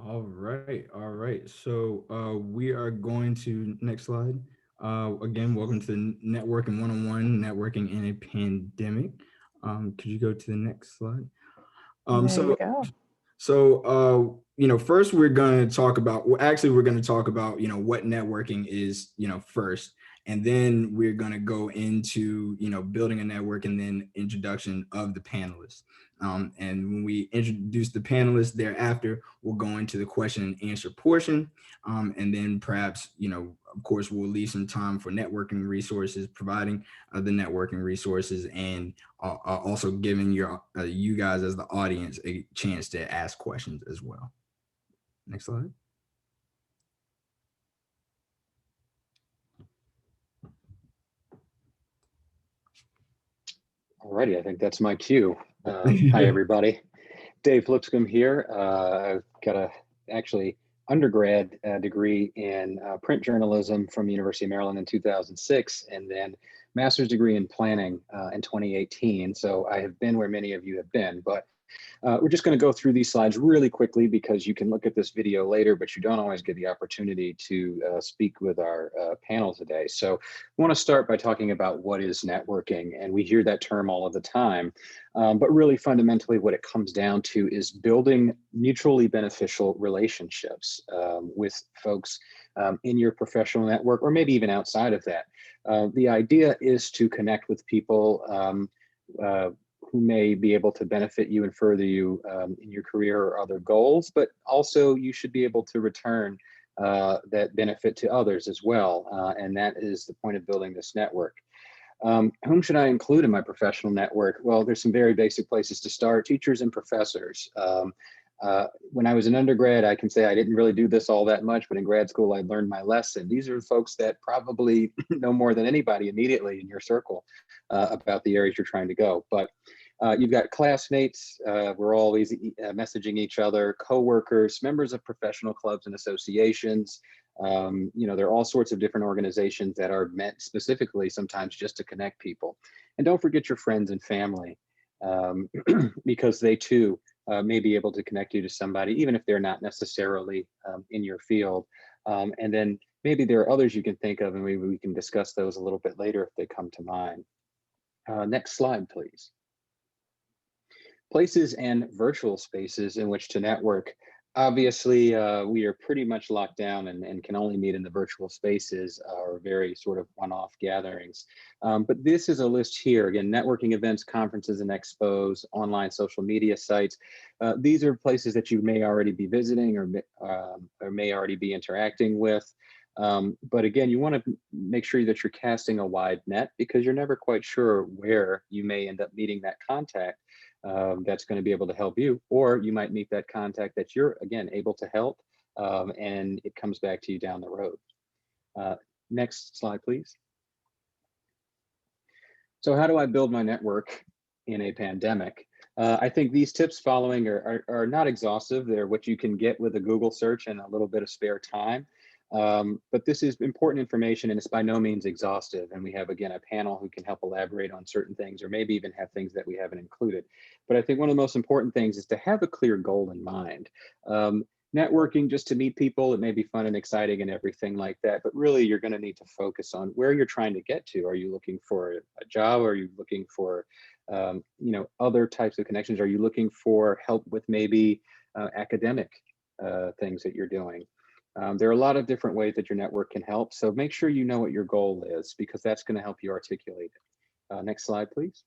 All right. So we are going to next slide. Again, welcome to Networking 101, Networking in a Pandemic. Could you go to the next slide? Um, There you so go. first we're going to talk about, well, actually, we're going to talk about, what networking is, first. And then we're going to go into, building a network and then introduction of the panelists. And when we introduce the panelists thereafter, we'll go into the question and answer portion. And then perhaps, of course, we'll leave some time for networking resources, providing the networking resources, and also giving you guys as the audience a chance to ask questions as well. Next slide. Alrighty, I think that's my cue. Hi, everybody. Dave Lipscomb here. I've got a actually undergrad degree in print journalism from the University of Maryland in 2006, and then master's degree in planning in 2018. So I have been where many of you have been, but we're just going to go through these slides really quickly because you can look at this video later, but you don't always get the opportunity to speak with our panel today. So I want to start by talking about what is networking, and we hear that term all of the time, but really fundamentally what it comes down to is building mutually beneficial relationships with folks in your professional network, or maybe even outside of that. The idea is to connect with people who may be able to benefit you and further you in your career or other goals, but also you should be able to return that benefit to others as well. And that is the point of building this network. Whom should I include in my professional network? Well, there's some very basic places to start: teachers and professors. When I was an undergrad, I can say I didn't really do this all that much, but in grad school, I learned my lesson. These are folks that probably know more than anybody immediately in your circle about the areas you're trying to go. But you've got classmates, we're always messaging each other, coworkers, members of professional clubs and associations. There are all sorts of different organizations that are meant specifically sometimes just to connect people. And don't forget your friends and family, because they too may be able to connect you to somebody, even if they're not necessarily in your field. And then maybe there are others you can think of, and maybe we can discuss those a little bit later if they come to mind. Next slide, please. Places and virtual spaces in which to network. Obviously, we are pretty much locked down and can only meet in the virtual spaces or very sort of one-off gatherings. But this is a list here. Again, networking events, conferences and expos, online social media sites. These are places that you may already be visiting or may already be interacting with. But again, you want to make sure that you're casting a wide net, because you're never quite sure where you may end up meeting that contact that's going to be able to help you, or you might meet that contact that you're, again, able to help, and it comes back to you down the road. Next slide, please. So how do I build my network in a pandemic? I think these tips following are not exhaustive. They're what you can get with a Google search and a little bit of spare time. But this is important information, and it's by no means exhaustive. And we have, again, a panel who can help elaborate on certain things, or maybe even have things that we haven't included. But I think one of the most important things is to have a clear goal in mind. Networking just to meet people, it may be fun and exciting and everything like that, but really you're going to need to focus on where you're trying to get to. Are you looking for a job? Are you looking for other types of connections? Are you looking for help with maybe academic things that you're doing? There are a lot of different ways that your network can help. So make sure you know what your goal is, because that's going to help you articulate it. Next slide, please.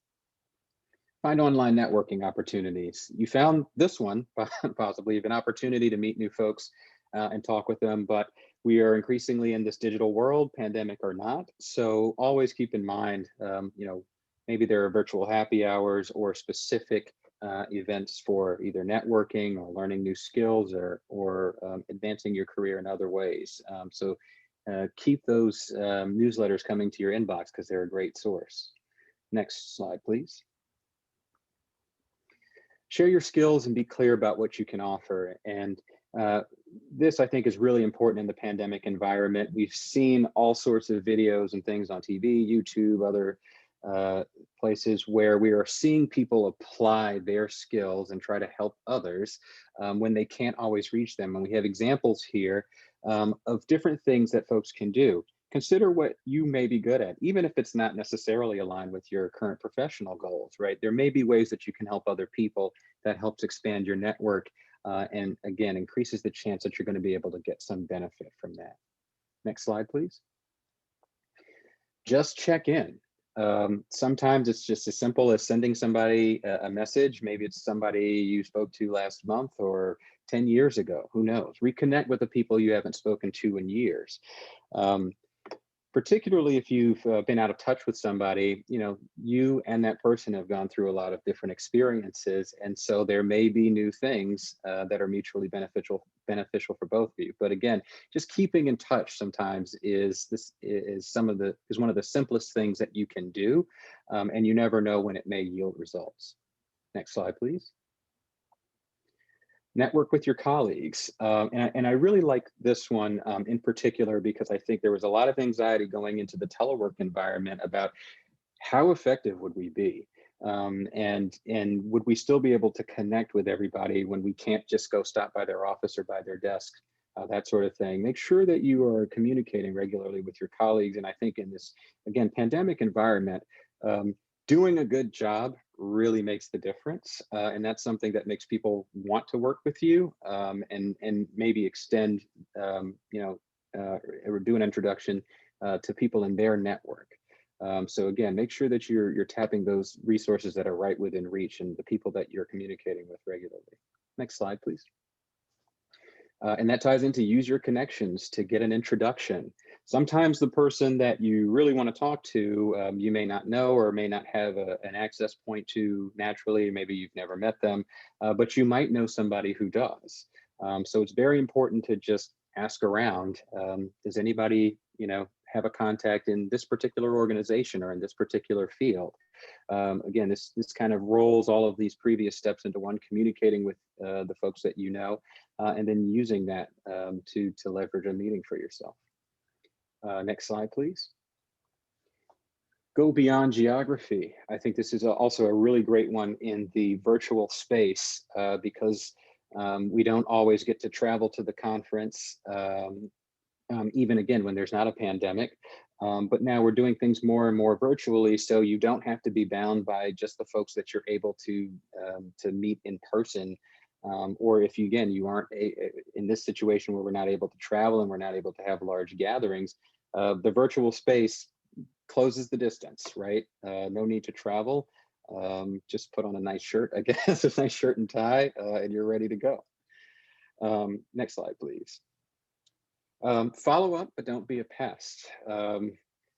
Find online networking opportunities. You found this one, possibly an opportunity to meet new folks and talk with them, but we are increasingly in this digital world, pandemic or not. So always keep in mind, maybe there are virtual happy hours or specific events for either networking or learning new skills or advancing your career in other ways. So keep those newsletters coming to your inbox, because they're a great source. Next slide, please. Share your skills and be clear about what you can offer. And this, I think, is really important in the pandemic environment. We've seen all sorts of videos and things on TV, YouTube, other places where we are seeing people apply their skills and try to help others when they can't always reach them. And we have examples here of different things that folks can do. Consider what you may be good at, even if it's not necessarily aligned with your current professional goals, right? There may be ways that you can help other people that helps expand your network and again, increases the chance that you're going to be able to get some benefit from that. Next slide, please. Just check in. Sometimes it's just as simple as sending somebody a message. Maybe it's somebody you spoke to last month or 10 years ago, who knows? Reconnect with the people you haven't spoken to in years. Particularly if you've been out of touch with somebody, you know, you and that person have gone through a lot of different experiences. And so there may be new things that are mutually beneficial for both of you. But again, just keeping in touch sometimes is one of the simplest things that you can do. And you never know when it may yield results. Next slide, please. Network with your colleagues. And I really like this one in particular because I think there was a lot of anxiety going into the telework environment about how effective would we be? And would we still be able to connect with everybody when we can't just go stop by their office or by their desk, that sort of thing. Make sure that you are communicating regularly with your colleagues. And I think in this, again, pandemic environment, doing a good job really makes the difference. And that's something that makes people want to work with you and maybe extend, or do an introduction to people in their network. So again, make sure that you're tapping those resources that are right within reach and the people that you're communicating with regularly. Next slide, please. And that ties into use your connections to get an introduction. Sometimes the person that you really want to talk to, you may not know or may not have an access point to naturally. Maybe you've never met them, but you might know somebody who does. So it's very important to just ask around. Does anybody, have a contact in this particular organization or in this particular field? Again, this kind of rolls all of these previous steps into one, communicating with the folks that you know, and then using that to leverage a meeting for yourself. Next slide, please. Go beyond geography. I think this is also a really great one in the virtual space because we don't always get to travel to the conference, even again, when there's not a pandemic. But now we're doing things more and more virtually, so you don't have to be bound by just the folks that you're able to meet in person. Or if you aren't in this situation where we're not able to travel and we're not able to have large gatherings, the virtual space closes the distance, right? No need to travel. Just put on a nice shirt, I guess, a nice shirt and tie, and you're ready to go. Next slide, please. Follow up, but don't be a pest.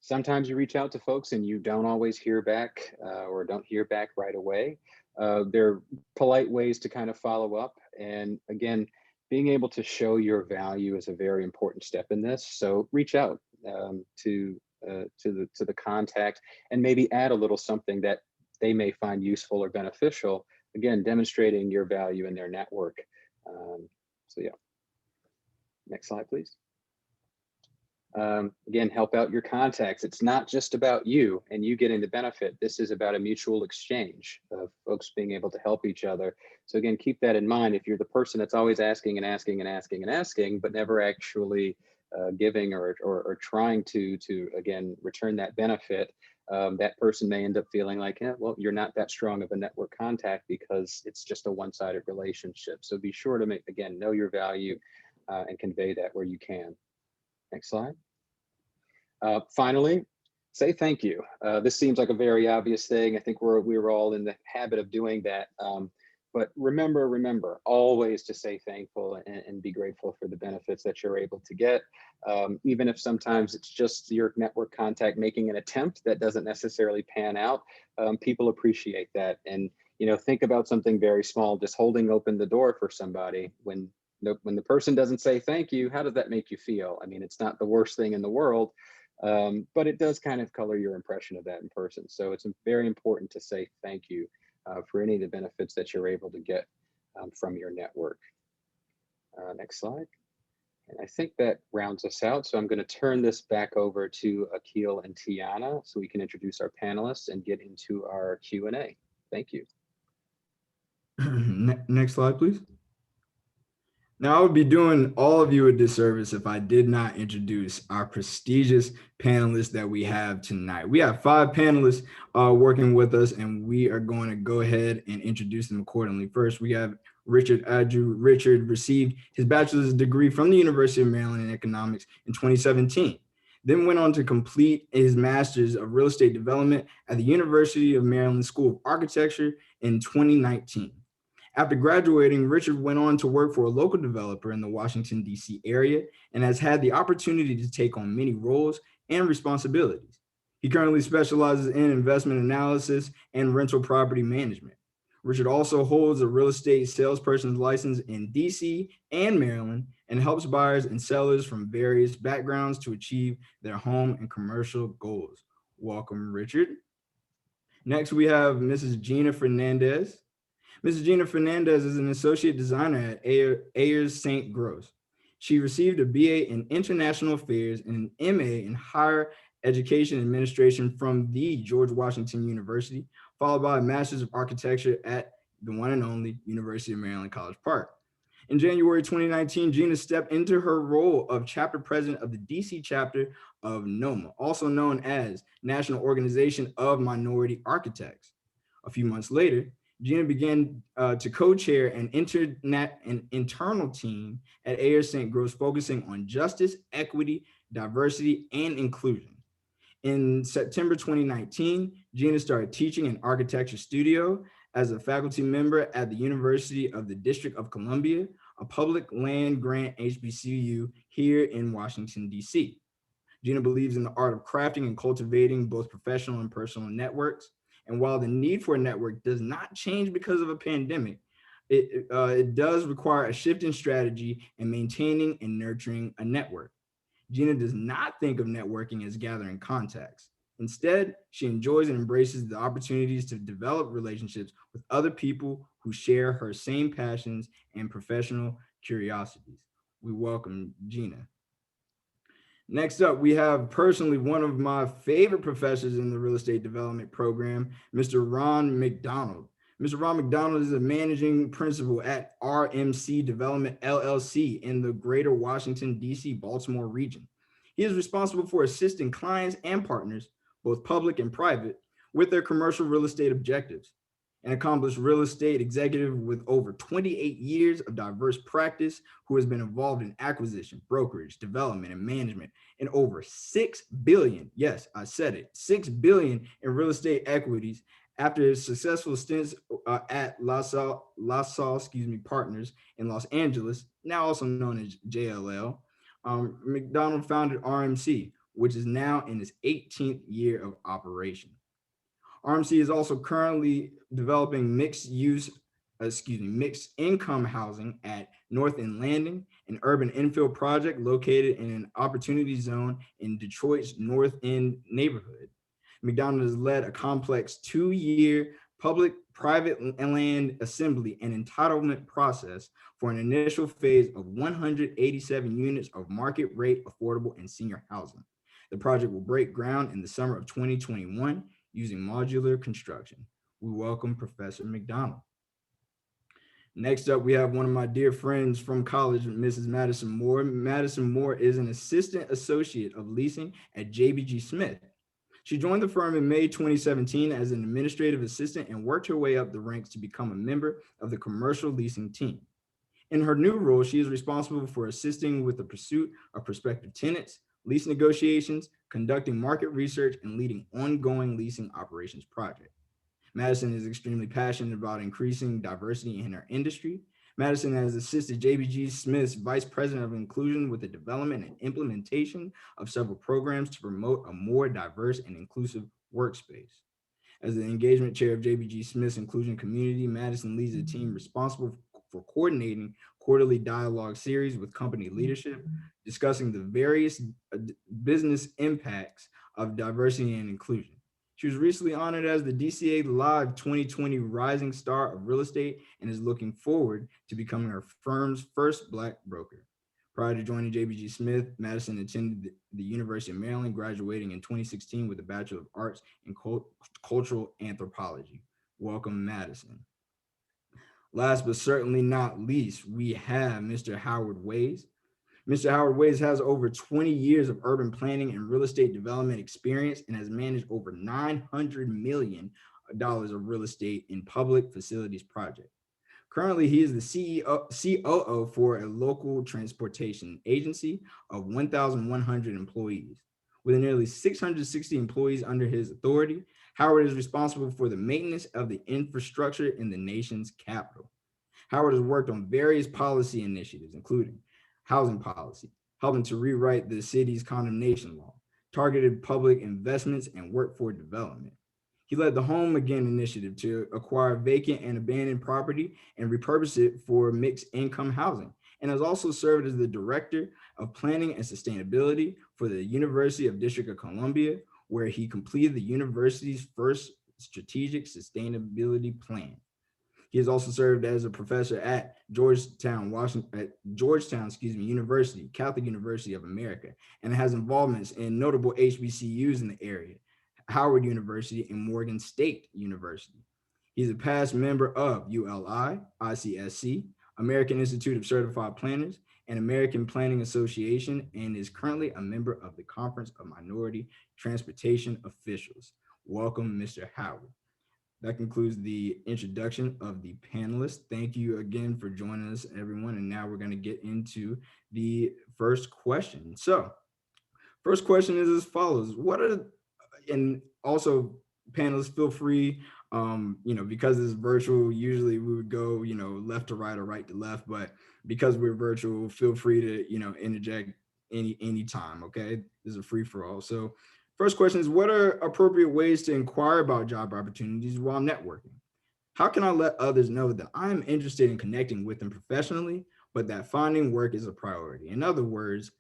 Sometimes you reach out to folks and you don't always hear back or don't hear back right away. There are polite ways to kind of follow up. And again, being able to show your value is a very important step in this. So reach out to the contact and maybe add a little something that they may find useful or beneficial. Again, demonstrating your value in their network. So yeah, next slide, please. Again, help out your contacts. It's not just about you and you getting the benefit. This is about a mutual exchange of folks being able to help each other. So again, keep that in mind. If you're the person that's always asking and asking and asking and asking, but never actually giving or trying to again, return that benefit, that person may end up feeling like, well, you're not that strong of a network contact because it's just a one-sided relationship. So be sure to know your value and convey that where you can. Next slide. Finally, say thank you. This seems like a very obvious thing. I think we were all in the habit of doing that. But remember always to say thankful and be grateful for the benefits that you're able to get. Even if sometimes it's just your network contact making an attempt that doesn't necessarily pan out, people appreciate that. And think about something very small, just holding open the door for somebody when the person doesn't say thank you. How does that make you feel? I mean, it's not the worst thing in the world, but it does kind of color your impression of that in person. So it's very important to say thank you for any of the benefits that you're able to get from your network. Next slide. And I think that rounds us out. So I'm going to turn this back over to Akil and Tiana so we can introduce our panelists and get into our Q&A. Thank you. Next slide, please. Now, I would be doing all of you a disservice if I did not introduce our prestigious panelists that we have tonight. We have 5 panelists working with us, and we are going to go ahead and introduce them accordingly. First, we have Richard Adju. Richard received his bachelor's degree from the University of Maryland in economics in 2017, then went on to complete his master's of real estate development at the University of Maryland School of Architecture in 2019. After graduating, Richard went on to work for a local developer in the Washington, D.C. area and has had the opportunity to take on many roles and responsibilities. He currently specializes in investment analysis and rental property management. Richard also holds a real estate salesperson's license in D.C. and Maryland and helps buyers and sellers from various backgrounds to achieve their home and commercial goals. Welcome, Richard. Next, we have Mrs. Gina Fernandez. Mrs. Gina Fernandez is an associate designer at Ayers St. Gross. She received a BA in International Affairs and an MA in Higher Education Administration from the George Washington University, followed by a Master's of Architecture at the one and only University of Maryland College Park. In January 2019, Gina stepped into her role of chapter president of the DC chapter of NOMA, also known as National Organization of Minority Architects. A few months later, Gina began to co-chair an internal team at Ayers St. Gross focusing on justice, equity, diversity, and inclusion. In September 2019, Gina started teaching in architecture studio as a faculty member at the University of the District of Columbia, a public land grant HBCU here in Washington, D.C. Gina believes in the art of crafting and cultivating both professional and personal networks. And while the need for a network does not change because of a pandemic, it does require a shift in strategy and maintaining and nurturing a network. Gina does not think of networking as gathering contacts. Instead, she enjoys and embraces the opportunities to develop relationships with other people who share her same passions and professional curiosities. We welcome Gina. Next up, we have personally one of my favorite professors in the real estate development program, Mr. Ron McDonald. Mr. Ron McDonald is a managing principal at RMC Development LLC in the greater Washington, D.C., Baltimore region. He is responsible for assisting clients and partners, both public and private, with their commercial real estate objectives. An accomplished real estate executive with over 28 years of diverse practice who has been involved in acquisition, brokerage, development, and management in over 6 billion, yes, I said it, 6 billion in real estate equities after his successful stints at LaSalle Partners in Los Angeles, now also known as JLL. McDonald founded RMC, which is now in its 18th year of operation. RMC is also currently developing mixed income housing at North End Landing, an urban infill project located in an opportunity zone in Detroit's North End neighborhood. McDonald has led a complex 2-year public-private land assembly and entitlement process for an initial phase of 187 units of market rate affordable and senior housing. The project will break ground in the summer of 2021 using modular construction. We welcome Professor McDonald. Next up, we have one of my dear friends from college, Mrs. Madison Moore. Madison Moore is an assistant associate of leasing at JBG Smith. She joined the firm in May 2017 as an administrative assistant and worked her way up the ranks to become a member of the commercial leasing team. In her new role, she is responsible for assisting with the pursuit of prospective tenants, lease negotiations, conducting market research, and leading ongoing leasing operations projects. Madison is extremely passionate about increasing diversity in her industry. Madison has assisted JBG Smith's Vice President of Inclusion with the development and implementation of several programs to promote a more diverse and inclusive workspace. As the engagement chair of JBG Smith's Inclusion Community, Madison leads a team responsible for coordinating quarterly dialogue series with company leadership, discussing the various business impacts of diversity and inclusion. She was recently honored as the DCA Live 2020 Rising Star of Real Estate and is looking forward to becoming her firm's first Black broker. Prior to joining JBG Smith, Madison attended the University of Maryland, graduating in 2016 with a Bachelor of Arts in Cultural Anthropology. Welcome, Madison. Last but certainly not least, we have Mr. Howard Ways. Mr. Howard Ways has over 20 years of urban planning and real estate development experience and has managed over $900 million of real estate in public facilities projects. Currently, he is the COO for a local transportation agency of 1,100 employees. With nearly 660 employees under his authority, Howard is responsible for the maintenance of the infrastructure in the nation's capital. Howard has worked on various policy initiatives, including housing policy, helping to rewrite the city's condemnation law, targeted public investments, and workforce development. He led the Home Again initiative to acquire vacant and abandoned property and repurpose it for mixed income housing, and has also served as the Director of Planning and Sustainability for the University of District of Columbia, where he completed the university's first strategic sustainability plan. He has also served as a professor at Georgetown University, Catholic University of America, and has involvements in notable HBCUs in the area, Howard University and Morgan State University. He's a past member of ULI, ICSC, American Institute of Certified Planners, and American Planning Association, and is currently a member of the Conference of Minority Transportation Officials. Welcome, Mr. Howard. That concludes the introduction of the panelists. Thank you again for joining us, everyone. And now we're going to get into the first question. So, first question is as follows: and also panelists, feel free, because it's virtual, usually we would go, left to right or right to left, but because we're virtual, feel free to, interject any time. Okay, this is a free for all. So first question is, what are appropriate ways to inquire about job opportunities while networking? How can I let others know that I'm interested in connecting with them professionally, but that finding work is a priority? In other words,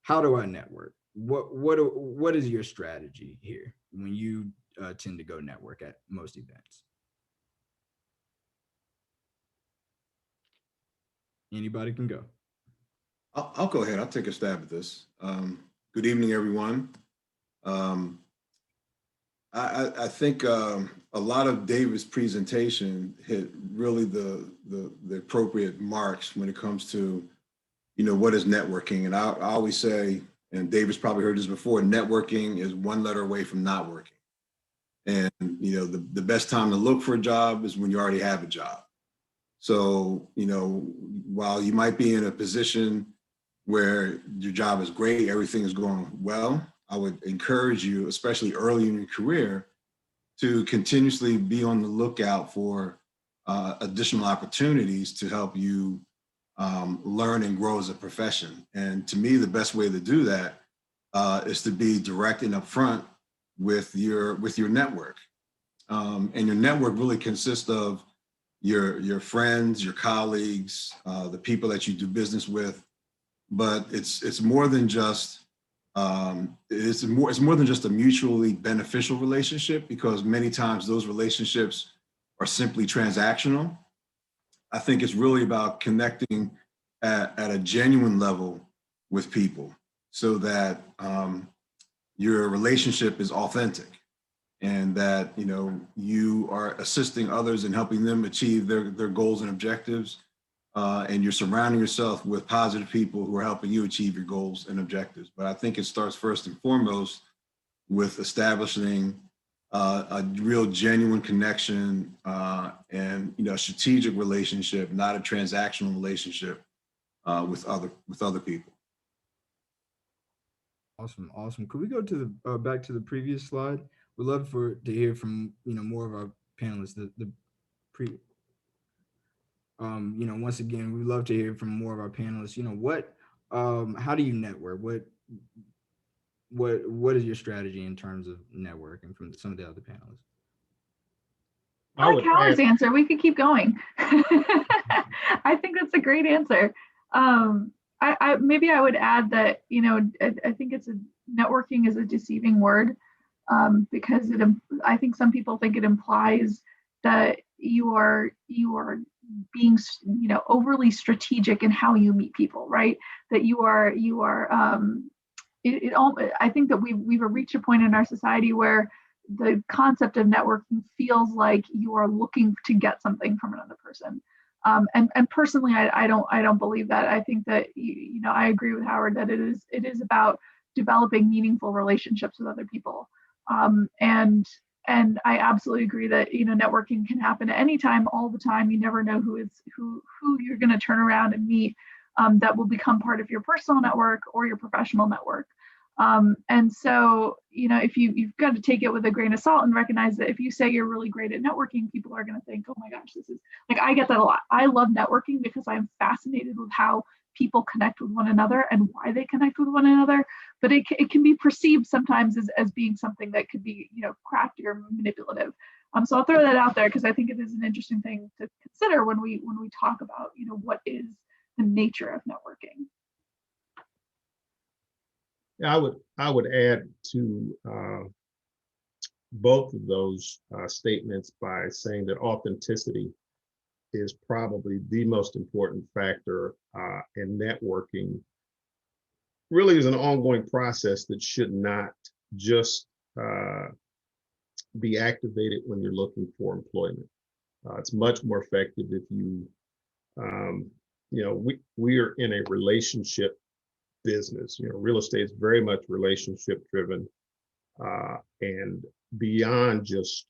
how do I network? What is your strategy here when you tend to go network at most events? Anybody can go. I'll go ahead. I'll take a stab at this. Good evening, everyone. I think a lot of David's presentation hit really the appropriate marks when it comes to, what is networking. And I always say, and David's probably heard this before, networking is one letter away from not working. And, the best time to look for a job is when you already have a job. So, while you might be in a position where your job is great, everything is going well, I would encourage you, especially early in your career, to continuously be on the lookout for additional opportunities to help you learn and grow as a profession. And to me, the best way to do that is to be direct and upfront with your network. And your network really consists of your friends, your colleagues, the people that you do business with. But it's more than just it's more than just a mutually beneficial relationship, because many times those relationships are simply transactional. I think it's really about connecting at a genuine level with people so that your relationship is authentic and that you are assisting others and helping them achieve their goals and objectives, and you're surrounding yourself with positive people who are helping you achieve your goals and objectives. But I think it starts first and foremost with establishing a real genuine connection and a strategic relationship, not a transactional relationship with other people. Awesome. Could we go to the back to the previous slide? We'd love to hear from more of our panelists. Once again, we'd love to hear from more of our panelists. How do you network? What is your strategy in terms of networking from some of the other panelists? I like Howard's answer. We could keep going. I think that's a great answer. Maybe I would add that, I think networking is a deceiving word, because I think some people think it implies that you are being, overly strategic in how you meet people, right? That I think that we've reached a point in our society where the concept of networking feels like you are looking to get something from another person. And personally, I don't believe that. I think that, I agree with Howard that it is about developing meaningful relationships with other people. And I absolutely agree that, networking can happen at any time, all the time. You never know who you're going to turn around and meet, that will become part of your personal network or your professional network. And so, if you've got to take it with a grain of salt and recognize that if you say you're really great at networking, people are going to think, oh my gosh, this is like, I get that a lot. I love networking because I'm fascinated with how people connect with one another and why they connect with one another. But it can be perceived sometimes as being something that could be, crafty or manipulative. So I'll throw that out there because I think it is an interesting thing to consider when we talk about, what is the nature of networking. I would add to both of those statements by saying that authenticity is probably the most important factor, in networking. Really is an ongoing process that should not just be activated when you're looking for employment. It's much more effective if you, we are in a relationship business. Real estate is very much relationship driven, and beyond just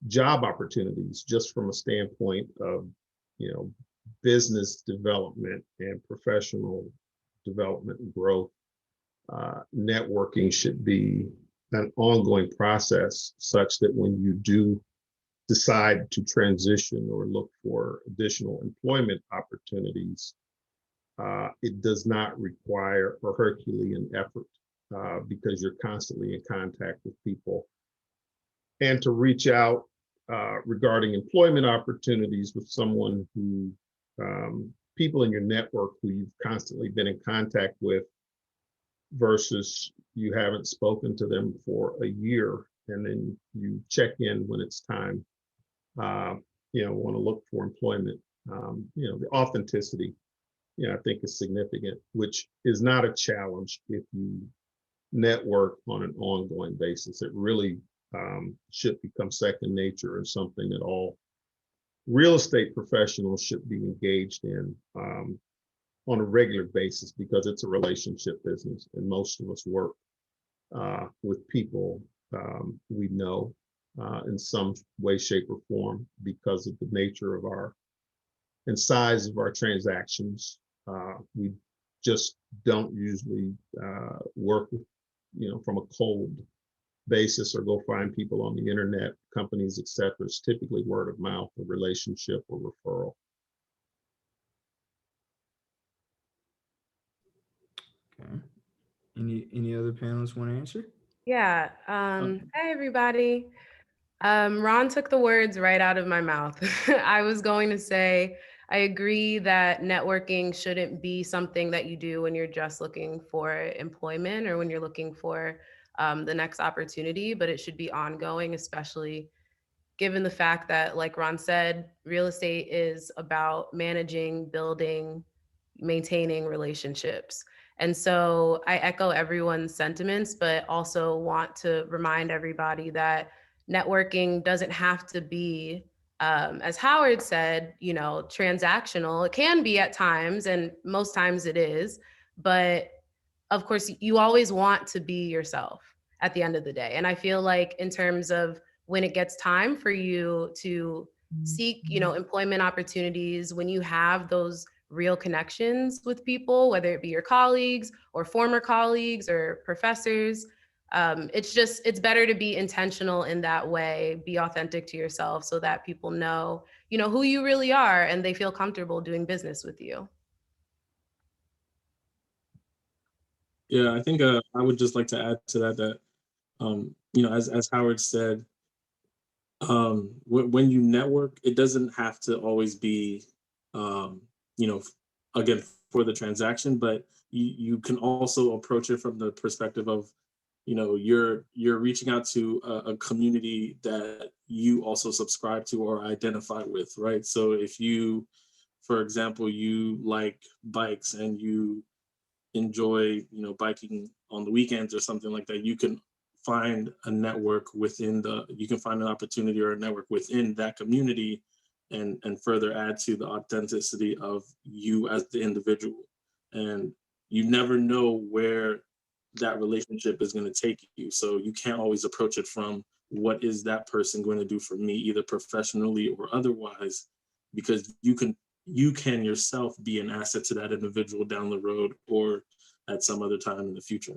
job opportunities, just from a standpoint of business development and professional development and growth. Networking should be an ongoing process such that when you do decide to transition or look for additional employment opportunities, it does not require a Herculean effort, because you're constantly in contact with people. And to reach out regarding employment opportunities with someone who, people in your network who you've constantly been in contact with versus you haven't spoken to them for a year, and then you check in when it's time, want to look for employment. The authenticity, I think is significant, which is not a challenge if you network on an ongoing basis. It really should become second nature and something that all real estate professionals should be engaged in on a regular basis, because it's a relationship business, and most of us work with people we know in some way, shape, or form because of the nature of and size of our transactions. We just don't usually work with, from a cold basis or go find people on the internet, companies, et cetera. It's typically word of mouth, a relationship, or referral. Okay. Any other panelists want to answer? Yeah. Hi, everybody. Ron took the words right out of my mouth. I was going to say, I agree that networking shouldn't be something that you do when you're just looking for employment or when you're looking for the next opportunity, but it should be ongoing, especially given the fact that, like Ron said, real estate is about managing, building, maintaining relationships. And so I echo everyone's sentiments, but also want to remind everybody that networking doesn't have to be, as Howard said, transactional. It can be at times, and most times it is, but of course, you always want to be yourself at the end of the day. And I feel like in terms of when it gets time for you to seek, employment opportunities, when you have those real connections with people, whether it be your colleagues or former colleagues or professors, it's better to be intentional in that way, be authentic to yourself so that people know, who you really are and they feel comfortable doing business with you. Yeah, I think I would just like to add to that, as Howard said, when you network, it doesn't have to always be, again, for the transaction, but you can also approach it from the perspective of you know, you're reaching out to a community that you also subscribe to or identify with, right? So if you, for example, you like bikes and you enjoy, you know, biking on the weekends or something like that, you can find a network within you can find an opportunity or a network within that community and further add to the authenticity of you as the individual. And you never know where that relationship is going to take you. So you can't always approach it from what is that person going to do for me, either professionally or otherwise, because you can yourself be an asset to that individual down the road or at some other time in the future.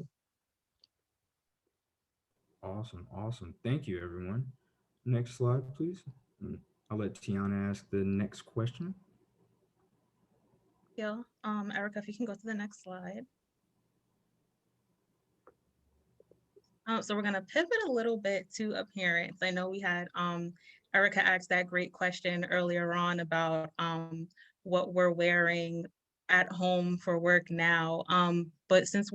Awesome, awesome. Thank you, everyone. Next slide, please. I'll let Tiana ask the next question. Yeah, Erica, if you can go to the next slide. So we're going to pivot a little bit to appearance. I know we had Erica asked that great question earlier on about what we're wearing at home for work now. But since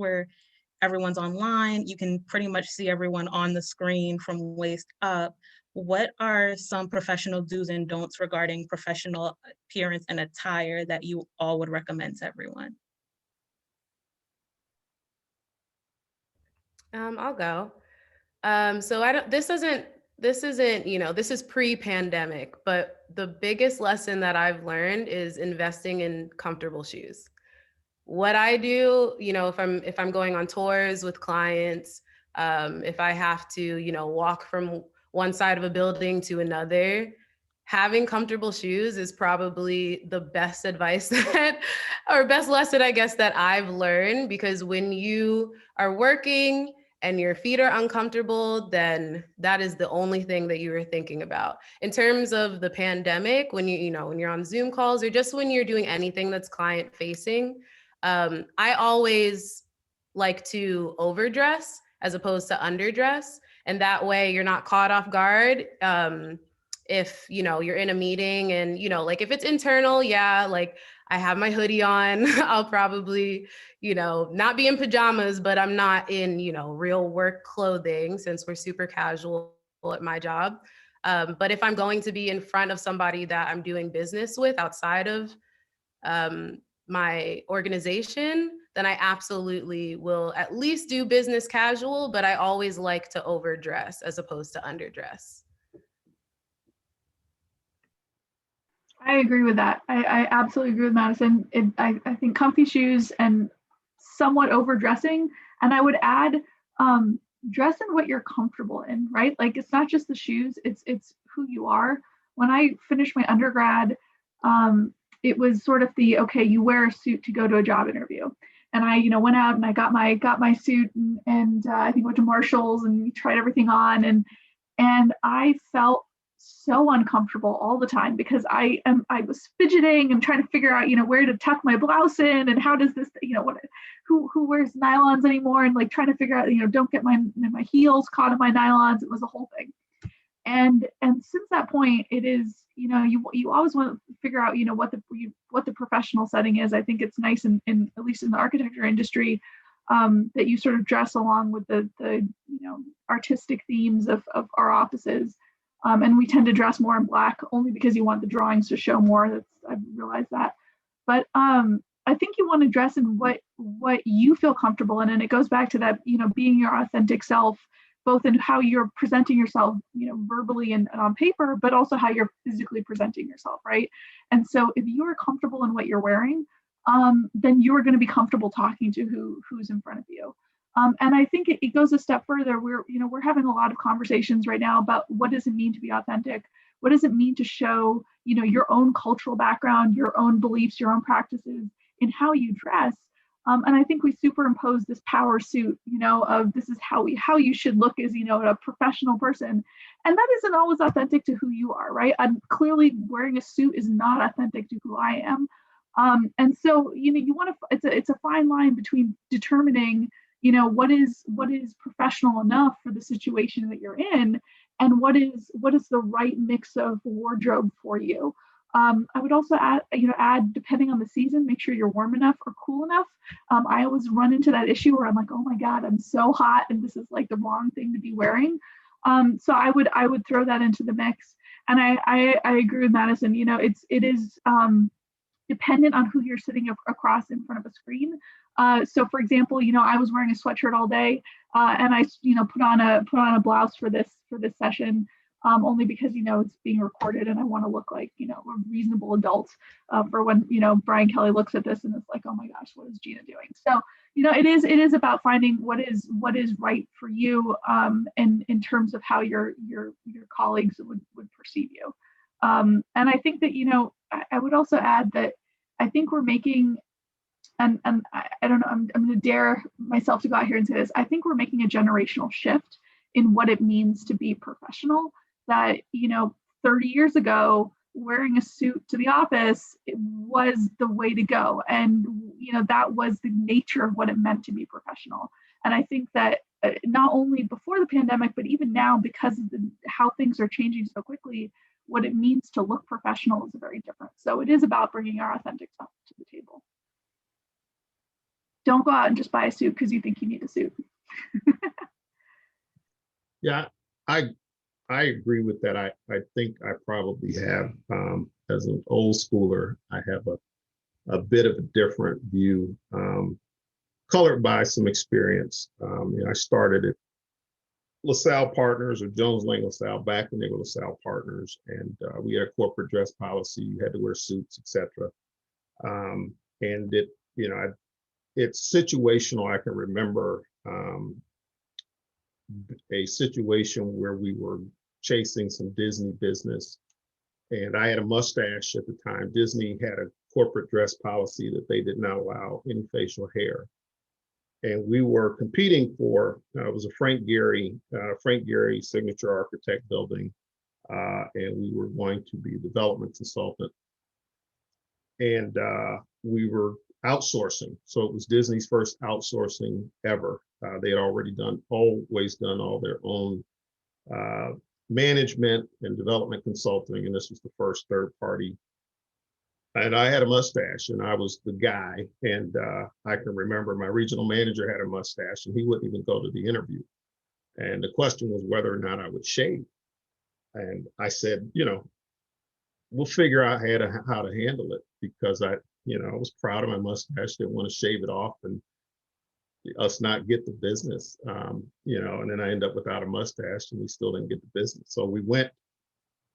everyone's online, you can pretty much see everyone on the screen from waist up. What are some professional do's and don'ts regarding professional appearance and attire that you all would recommend to everyone? I'll go. So this isn't, you know, this is pre-pandemic, but the biggest lesson that I've learned is investing in comfortable shoes. What I do, you know, if I'm going on tours with clients, if I have to, you know, walk from one side of a building to another, having comfortable shoes is probably the best advice or best lesson, I guess, that I've learned, because when you are working and your feet are uncomfortable, then that is the only thing that you are thinking about. In terms of the pandemic, when when you're on Zoom calls or just when you're doing anything that's client facing, I always like to overdress as opposed to underdress. And that way you're not caught off guard. If, you're in a meeting and, like if it's internal, yeah, like I have my hoodie on, I'll probably, not be in pajamas, but I'm not in, real work clothing since we're super casual at my job. But if I'm going to be in front of somebody that I'm doing business with outside of my organization, then I absolutely will at least do business casual, but I always like to overdress as opposed to underdress. I agree with that. I absolutely agree with Madison. I think comfy shoes and somewhat overdressing. And I would add, dress in what you're comfortable in, right? Like it's not just the shoes, it's who you are. When I finished my undergrad, it was sort of okay, you wear a suit to go to a job interview. And I, went out and I got my suit and I think went to Marshall's and tried everything on. And I felt so uncomfortable all the time because I was fidgeting and trying to figure out, where to tuck my blouse in and how does this, who wears nylons anymore, and like trying to figure out, don't get my heels caught in my nylons. It was a whole thing. And since that point, it is, you always want to figure out, what the professional setting is. I think it's nice in at least in the architecture industry, that you sort of dress along with the artistic themes of our offices. And we tend to dress more in black only because you want the drawings to show more. I've realized that. But I think you want to dress in what you feel comfortable in. And it goes back to that, being your authentic self, both in how you're presenting yourself, verbally and on paper, but also how you're physically presenting yourself, right? And so if you are comfortable in what you're wearing, then you are going to be comfortable talking to who's in front of you. And I think it goes a step further. We're having a lot of conversations right now about what does it mean to be authentic? What does it mean to show, your own cultural background, your own beliefs, your own practices in how you dress? And I think we superimpose this power suit, of this is how you should look as, a professional person. And that isn't always authentic to who you are, right? Clearly wearing a suit is not authentic to who I am. And so, you want to, it's a fine line between determining, what is professional enough for the situation that you're in, and what is the right mix of wardrobe for you. I would also add, depending on the season, make sure you're warm enough or cool enough. I always run into that issue where I'm like, oh my God, I'm so hot and this is like the wrong thing to be wearing. So I would throw that into the mix. And I agree with Madison. It is dependent on who you're sitting across in front of a screen. So for example, I was wearing a sweatshirt all day, and I put on a blouse for this session, only because it's being recorded and I want to look like a reasonable adult for when Brian Kelly looks at this and it's like, oh my gosh, what is Gina doing? So it is about finding what is right for you, and in terms of how your colleagues would perceive you. And I think that I would also add that I think we're making, and I don't know, I'm going to dare myself to go out here and say this. I think we're making a generational shift in what it means to be professional. That 30 years ago, wearing a suit to the office was the way to go, and that was the nature of what it meant to be professional. And I think that not only before the pandemic, but even now, because of how things are changing so quickly, what it means to look professional is very different. So it is about bringing our authentic self to the table. Don't go out and just buy a suit because you think you need a suit. Yeah, I agree with that. I think I probably have, as an old schooler, I have a bit of a different view, colored by some experience. I started at LaSalle Partners, or Jones Lang LaSalle, back when they were LaSalle Partners, and we had a corporate dress policy. You had to wear suits, etc. And it's situational. I can remember a situation where we were chasing some Disney business, and I had a mustache at the time. Disney had a corporate dress policy that they did not allow any facial hair. And we were competing for, it was a Frank Gehry signature architect building, and we were going to be a development consultant. And we were outsourcing. So it was Disney's first outsourcing ever. They had always done all their own management and development consulting, and this was the first third party. And I had a mustache, and I was the guy. And I can remember my regional manager had a mustache, and he wouldn't even go to the interview. And the question was whether or not I would shave. And I said, we'll figure out how to handle it, because I was proud of my mustache, didn't want to shave it off and us not get the business, and then I end up without a mustache and we still didn't get the business. So we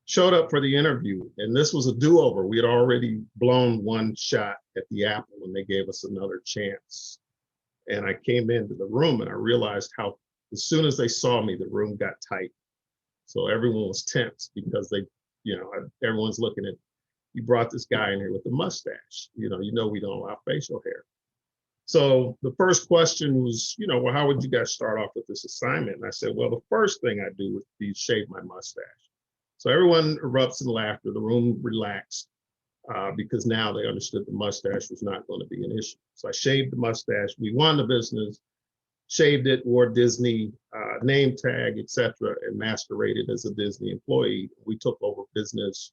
showed up for the interview, and this was a do-over. We had already blown one shot at the apple and they gave us another chance. And I came into the room and I realized how, as soon as they saw me, the room got tight. So everyone was tense because everyone's looking at, you brought this guy in here with a mustache, we don't allow facial hair. So the first question was, well, how would you guys start off with this assignment? And I said, well, the first thing I do would be shave my mustache. So everyone erupts in laughter. The room relaxed because now they understood the mustache was not going to be an issue. So I shaved the mustache. We won the business, shaved it, wore Disney name tag, etc., and masqueraded as a Disney employee. We took over business,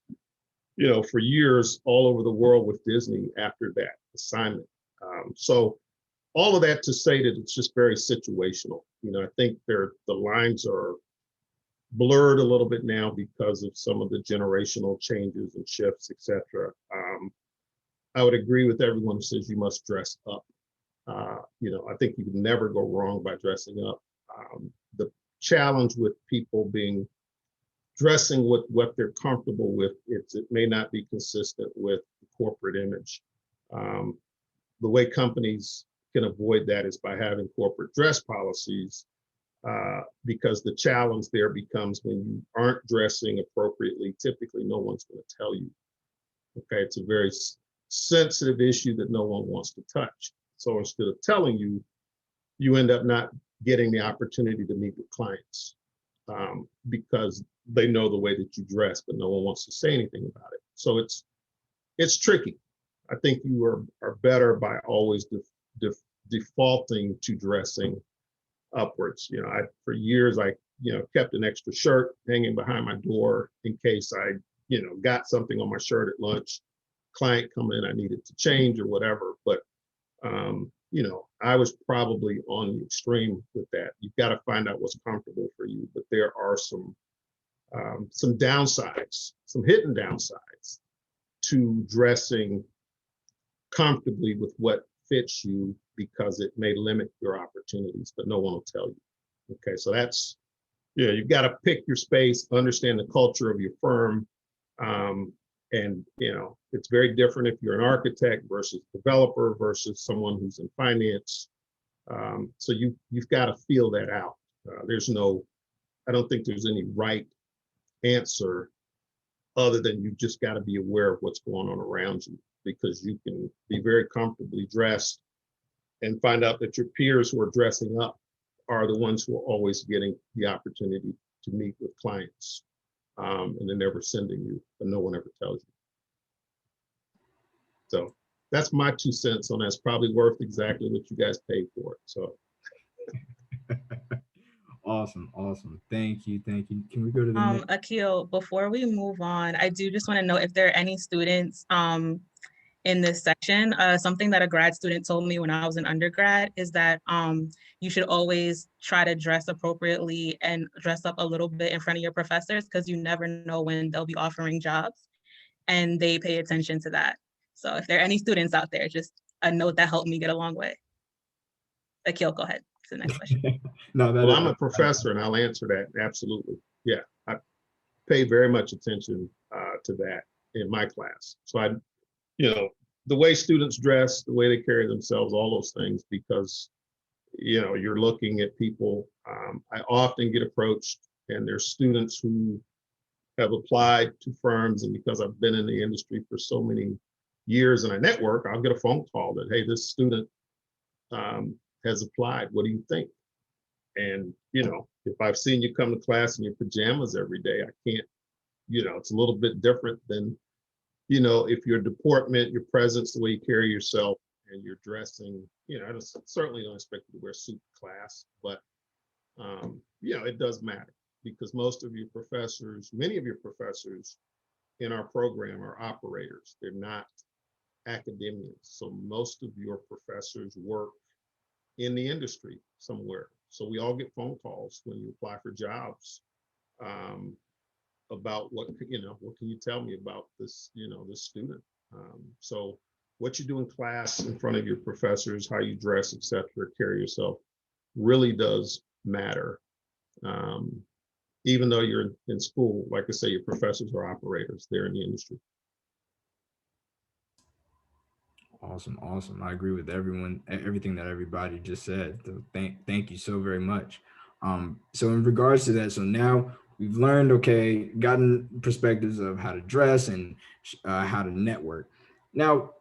for years all over the world with Disney after that assignment. So all of that to say that it's just very situational. I think the lines are blurred a little bit now because of some of the generational changes and shifts, etc. I would agree with everyone who says you must dress up. I think you can never go wrong by dressing up. The challenge with people dressing with what they're comfortable with, it may not be consistent with the corporate image. The way companies can avoid that is by having corporate dress policies, because the challenge there becomes when you aren't dressing appropriately, typically no one's going to tell you. Okay, it's a very sensitive issue that no one wants to touch. So instead of telling you, you end up not getting the opportunity to meet with clients because they know the way that you dress, but no one wants to say anything about it. So it's tricky. I think you are better by always defaulting to dressing upwards. For years I kept an extra shirt hanging behind my door in case I got something on my shirt at lunch, client come in, I needed to change or whatever. But, I was probably on the extreme with that. You've got to find out what's comfortable for you, but there are some downsides, some hidden downsides to dressing comfortably with what fits you, because it may limit your opportunities, but no one will tell you. Okay, so that's, you've got to pick your space, understand the culture of your firm. And it's very different if you're an architect versus developer versus someone who's in finance. So you've got to feel that out. I don't think there's any right answer other than you just got to be aware of what's going on around you, because you can be very comfortably dressed and find out that your peers who are dressing up are the ones who are always getting the opportunity to meet with clients. And they're never sending you, but no one ever tells you. So that's my 2 cents on that. It's probably worth exactly what you guys paid for it. So. Awesome. Thank you. Can we go to the next? Akil, before we move on, I do just want to know if there are any students in this section. Something that a grad student told me when I was an undergrad is that you should always try to dress appropriately and dress up a little bit in front of your professors, because you never know when they'll be offering jobs, and they pay attention to that. So if there are any students out there, just a note that helped me get a long way. Akil, go ahead. The next question. Well, I'm a professor and I'll answer that. Absolutely. Yeah, I pay very much attention to that in my class. So the way students dress, the way they carry themselves, all those things, because, you're looking at people. I often get approached, and there's students who have applied to firms, and because I've been in the industry for so many years and I network, I'll get a phone call that, hey, this student has applied. What do you think? And, if I've seen you come to class in your pajamas every day, I can't, it's a little bit different than, if your deportment, your presence, the way you carry yourself, and you're dressing, I certainly don't expect you to wear a suit to class, but, it does matter, because many of your professors in our program are operators. They're not academics. So most of your professors work in the industry somewhere. So we all get phone calls when you apply for jobs about what can you tell me about this, this student. So what you do in class in front of your professors, how you dress, etc., carry yourself, really does matter. Even though you're in school, like I say, your professors are operators. They're in the industry. Awesome. I agree with everything that everybody just said. So thank you so very much. So in regards to that, so now we've learned, gotten perspectives of how to dress and how to network. Now,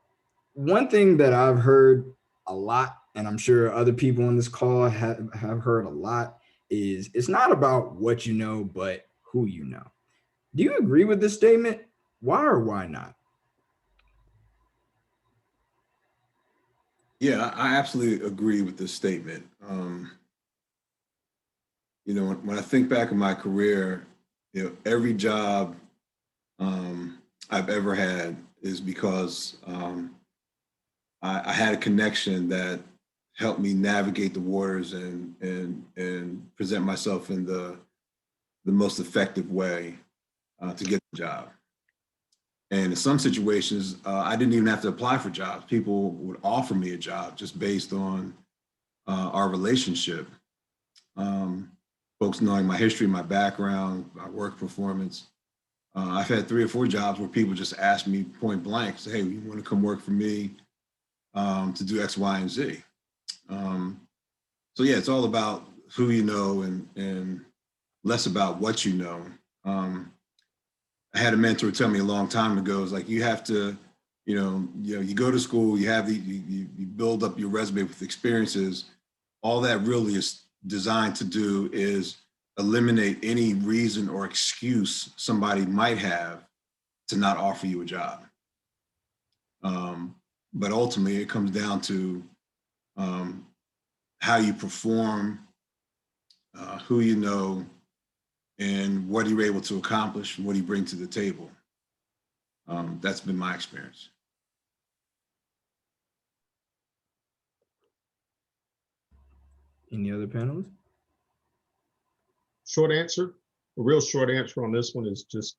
one thing that I've heard a lot, and I'm sure other people on this call have heard a lot, is it's not about what you know, but who you know. Do you agree with this statement? Why or why not? Yeah, I absolutely agree with this statement. When I think back in my career, every job I've ever had is because I had a connection that helped me navigate the waters and present myself in the most effective way to get the job. And in some situations, I didn't even have to apply for jobs. People would offer me a job just based on our relationship. Folks knowing my history, my background, my work performance. I've had 3 or 4 jobs where people just asked me point blank, say, hey, you want to come work for me to do X, Y, and Z. So yeah, it's all about who you know and less about what you know. I had a mentor tell me a long time ago, it's like, you have to, you go to school, you build up your resume with experiences. All that really is designed to do is eliminate any reason or excuse somebody might have to not offer you a job. But ultimately it comes down to how you perform, who you know, and what you're able to accomplish, what you bring to the table. That's been my experience. Any other panelists? Short answer, a real short answer on this one is just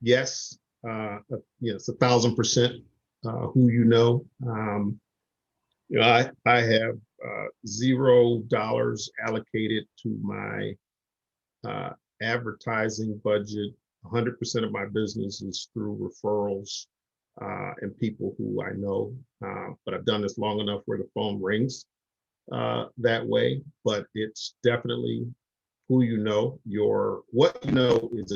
yes. It's 1,000% who you know. I have $0 allocated to my advertising budget. 100% of my business is through referrals and people who I know. But I've done this long enough where the phone rings that way. But it's definitely who you know. What you know is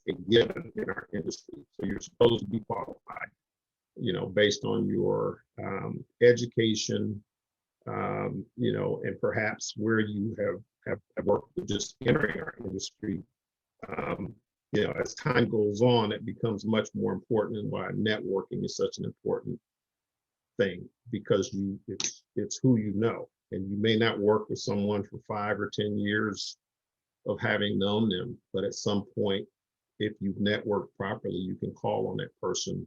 a given in our industry. So you're supposed to be qualified, based on your education, and perhaps where you have worked with just entering our industry. As time goes on, it becomes much more important, and why networking is such an important thing, because it's who you know, and you may not work with someone for 5 or 10 years of having known them, but at some point, if you've networked properly, you can call on that person.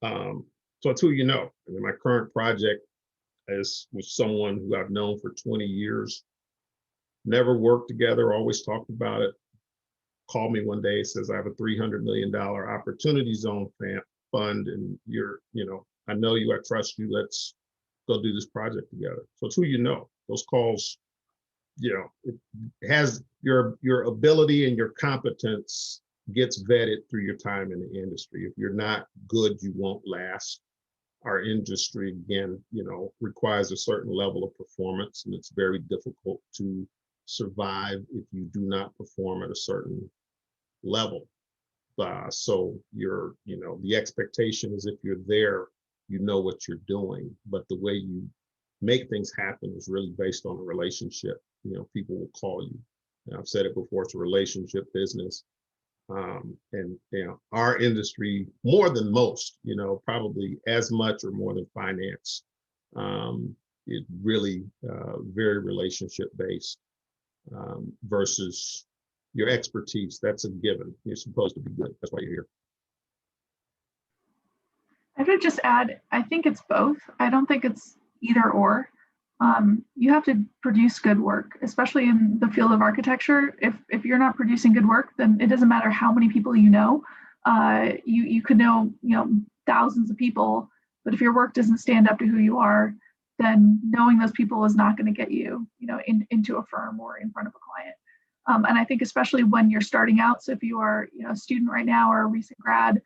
So it's who you know. I mean, my current project is with someone who I've known for 20 years, never worked together, always talked about it. Called me one day, says, I have a $300 million opportunity zone fund, and I know you, I trust you, let's go do this project together. So it's who you know. Those calls, it has your ability and your competence gets vetted through your time in the industry. If you're not good, you won't last. Our industry, again, requires a certain level of performance, and it's very difficult to survive if you do not perform at a certain level. So the expectation is if you're there, you know what you're doing, but the way you make things happen is really based on a relationship. People will call you. And I've said it before, it's a relationship business. And our industry, more than most, probably as much or more than finance, is really very relationship based, versus your expertise. That's a given. You're supposed to be good. That's why you're here. I would just add, I think it's both. I don't think it's either or. You have to produce good work, especially in the field of architecture. If you're not producing good work, then it doesn't matter how many people you know. You could know thousands of people, but if your work doesn't stand up to who you are, then knowing those people is not going to get you into a firm or in front of a client. And I think especially when you're starting out, so if you are a student right now or a recent grad,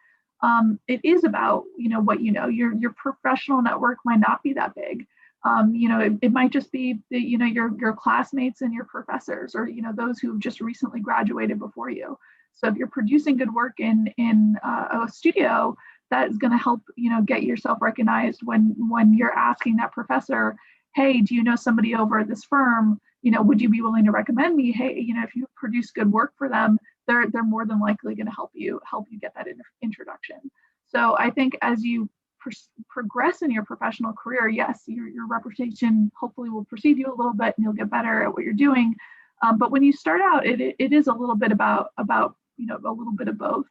it is about what your professional network might not be that big. It might just be your classmates and your professors, or those who just recently graduated before you. So if you're producing good work in a studio, that is going to help get yourself recognized when you're asking that professor, hey, do you know somebody over at this firm? Would you be willing to recommend me? Hey, if you produce good work for them, they're more than likely going to help you get that introduction. So I think as you progress in your professional career, yes, your reputation hopefully will precede you a little bit, and you'll get better at what you're doing. But when you start out, it is a little bit about a little bit of both.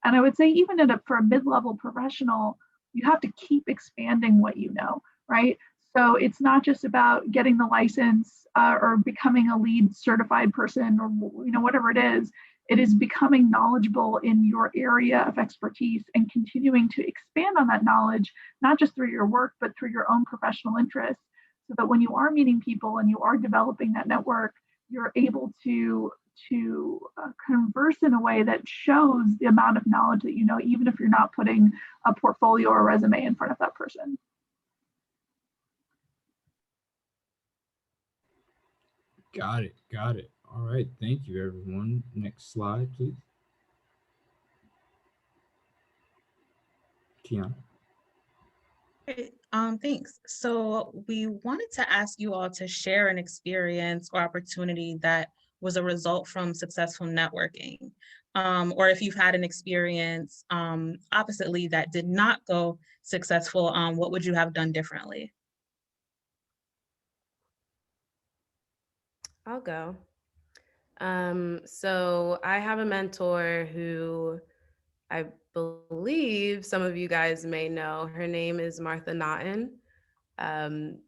And I would say even for a mid-level professional, you have to keep expanding what you know, right? So it's not just about getting the license or becoming a lead certified person or whatever it is. It is becoming knowledgeable in your area of expertise and continuing to expand on that knowledge, not just through your work, but through your own professional interests, so that when you are meeting people and you are developing that network, you're able to converse in a way that shows the amount of knowledge that you know, even if you're not putting a portfolio or resume in front of that person. Got it. All right, thank you, everyone. Next slide, please. Kiana. Great. Thanks. So we wanted to ask you all to share an experience or opportunity that was a result from successful networking. Or if you've had an experience oppositely that did not go successful, what would you have done differently? I'll go. So I have a mentor who I believe some of you guys may know. Her name is Martha Naughton.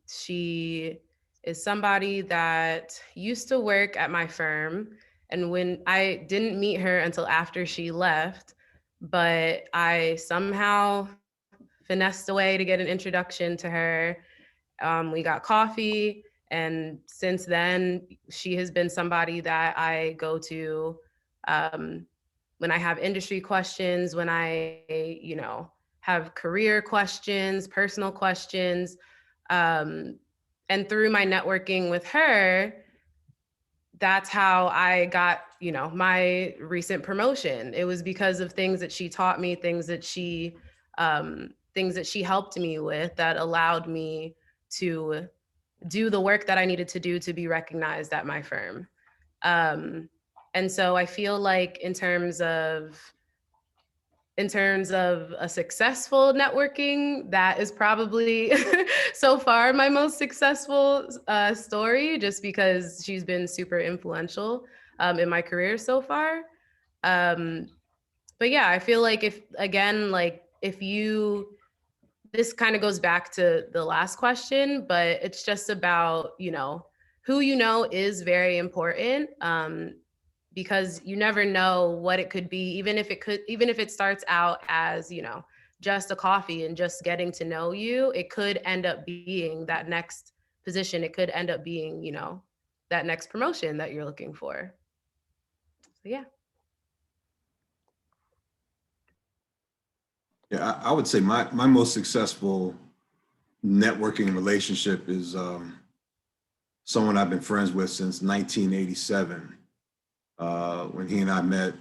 She is somebody that used to work at my firm. And when I didn't meet her until after she left, but I somehow finessed a way to get an introduction to her. We got coffee. And since then, she has been somebody that I go to when I have industry questions, when I, have career questions, personal questions. And through my networking with her, that's how I got, my recent promotion. It was because of things that she taught me, things that she helped me with that allowed me to do the work that I needed to do to be recognized at my firm. And so I feel like in terms of a successful networking, that is probably so far my most successful story, just because she's been super influential in my career so far. But yeah, I feel like this kind of goes back to the last question, but it's just about, who is very important. Because you never know what it could be, even if it starts out as, just a coffee and just getting to know you, it could end up being that next position. It could end up being, that next promotion that you're looking for. So yeah. Yeah, I would say my most successful networking relationship is someone I've been friends with since 1987, when he and I met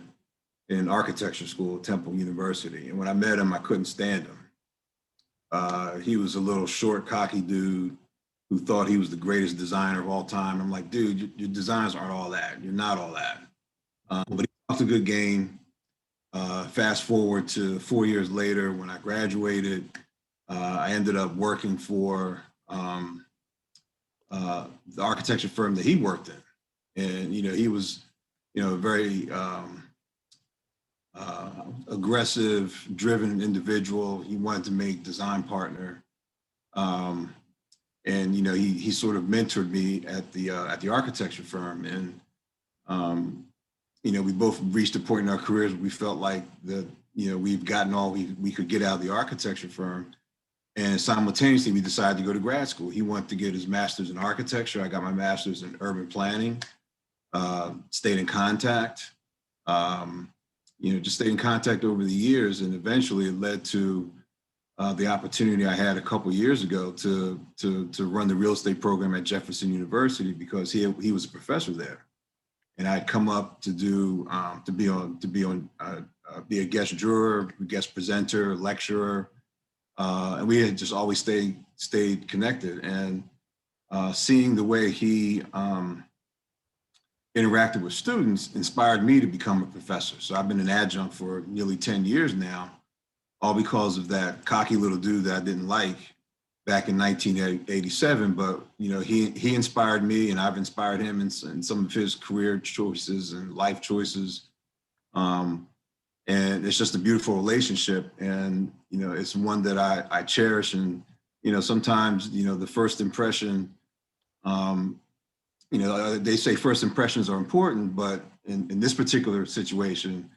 in architecture school at Temple University. And when I met him, I couldn't stand him. He was a little short, cocky dude who thought he was the greatest designer of all time. I'm like, dude, your designs aren't all that. You're not all that. But he talked a good game. Fast forward to 4 years later, when I graduated, I ended up working for the architecture firm that he worked in. And, he was, a very aggressive, driven individual. He wanted to make design partner. And, he sort of mentored me at the architecture firm. And, we both reached a point in our careers where we felt like that, we've gotten all we could get out of the architecture firm. And simultaneously, we decided to go to grad school. He wanted to get his master's in architecture. I got my master's in urban planning, stayed in contact, just stayed in contact over the years. And eventually it led to the opportunity I had a couple of years ago to run the real estate program at Jefferson University, because he was a professor there. And I'd come up to be a guest juror, guest presenter, lecturer, and we had just always stayed connected. And seeing the way he interacted with students inspired me to become a professor. So I've been an adjunct for nearly 10 years now, all because of that cocky little dude that I didn't like back in 1987. But he inspired me, and I've inspired him in some of his career choices and life choices. And it's just a beautiful relationship, and it's one that I cherish. And sometimes the first impression, they say first impressions are important, but in this particular situation,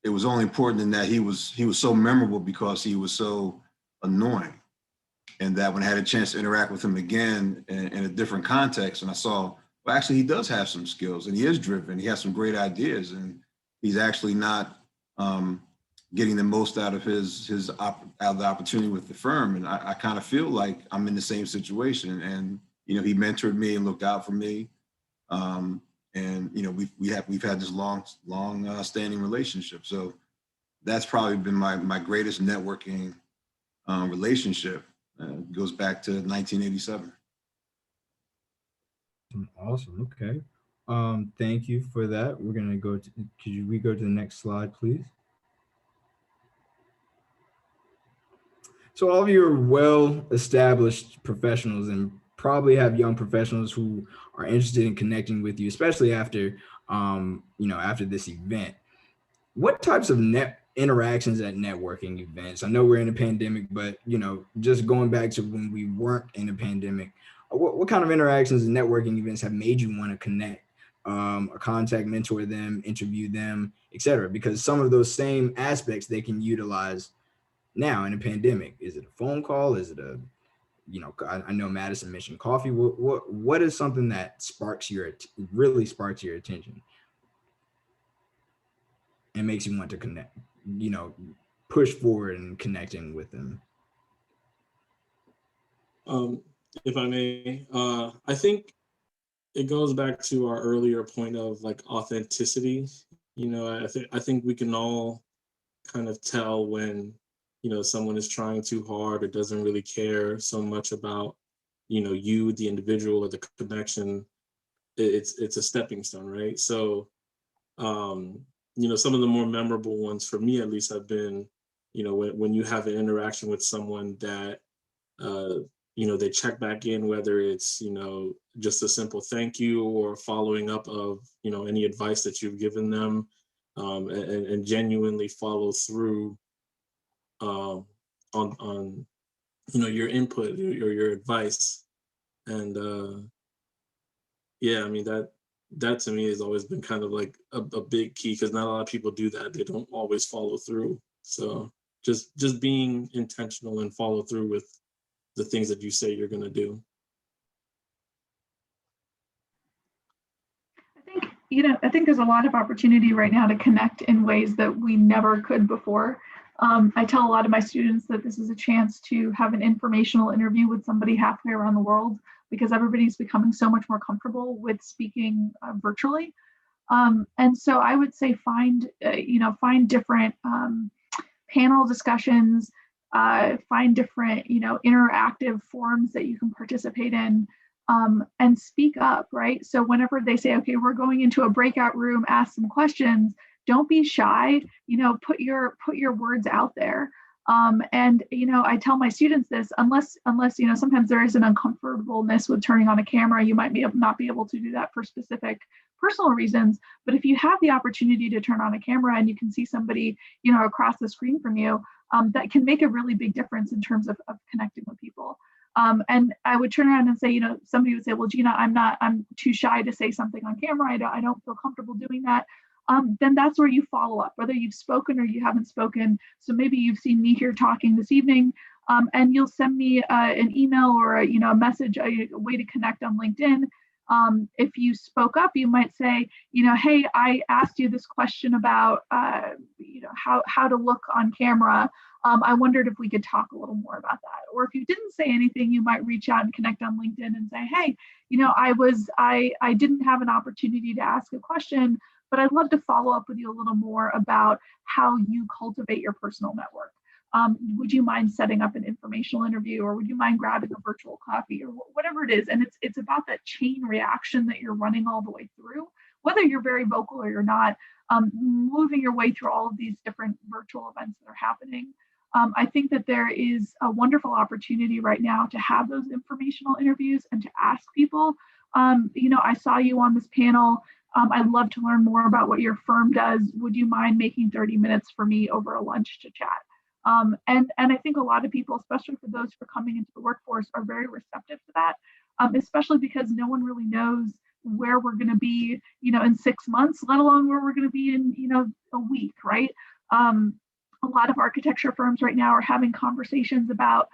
it was only important in that he was so memorable because he was so annoying. And that when I had a chance to interact with him again in a different context, and I saw, well, actually he does have some skills, and he is driven, he has some great ideas, and he's actually not getting the most out of out of the opportunity with the firm. And I kind of feel like I'm in the same situation. And he mentored me and looked out for me. And we've had this long standing relationship. So that's probably been my greatest networking relationship. Goes back to 1987. Awesome. Okay. Thank you for that. We're gonna go to. Could we go to the next slide, please? So all of you are well-established professionals and probably have young professionals who are interested in connecting with you, especially after, after this event. What types of interactions at networking events. I know we're in a pandemic, but just going back to when we weren't in a pandemic, what kind of interactions and networking events have made you want to connect, or contact, mentor them, interview them, etc.? Because some of those same aspects they can utilize now in a pandemic. Is it a phone call? Is it a, I know Madison mentioned coffee. What is something that really sparks your attention and makes you want to connect, push forward and connecting with them? If I may, I think it goes back to our earlier point of like authenticity. I think we can all kind of tell when, someone is trying too hard or doesn't really care so much about, you, the individual, or the connection. It's a stepping stone, right? So, some of the more memorable ones for me, at least, have been, when you have an interaction with someone that, they check back in, whether it's, just a simple thank you or following up of, any advice that you've given them, and genuinely follow through on your input or your advice. And yeah, I mean, that to me has always been kind of like a big key, because not a lot of people do that. They don't always follow through. So just being intentional and follow through with the things that you say you're going to do. I think there's a lot of opportunity right now to connect in ways that we never could before. I tell a lot of my students that this is a chance to have an informational interview with somebody halfway around the world, because everybody's becoming so much more comfortable with speaking virtually. And so I would say find different panel discussions, find different, interactive forums that you can participate in, and speak up, right? So whenever they say, okay, we're going into a breakout room, ask some questions, don't be shy, put your words out there. And I tell my students this, unless sometimes there is an uncomfortableness with turning on a camera, you might not be able to do that for specific personal reasons. But if you have the opportunity to turn on a camera and you can see somebody, across the screen from you, that can make a really big difference in terms of connecting with people. And I would turn around and say, somebody would say, well, Gina, I'm too shy to say something on camera. I don't feel comfortable doing that. Then that's where you follow up, whether you've spoken or you haven't spoken. So maybe you've seen me here talking this evening, and you'll send me an email or a message, a way to connect on LinkedIn. If you spoke up, you might say, hey, I asked you this question about, how to look on camera. I wondered if we could talk a little more about that. Or if you didn't say anything, you might reach out and connect on LinkedIn and say, hey, I didn't have an opportunity to ask a question, but I'd love to follow up with you a little more about how you cultivate your personal network. Would you mind setting up an informational interview, or would you mind grabbing a virtual coffee, or whatever it is? And it's about that chain reaction that you're running all the way through, whether you're very vocal or you're not, moving your way through all of these different virtual events that are happening. I think that there is a wonderful opportunity right now to have those informational interviews and to ask people, I saw you on this panel. I'd love to learn more about what your firm does. Would you mind making 30 minutes for me over a lunch to chat? And I think a lot of people, especially for those who are coming into the workforce, are very receptive to that, especially because no one really knows where we're going to be, in 6 months, let alone where we're going to be in, a week, right? A lot of architecture firms right now are having conversations about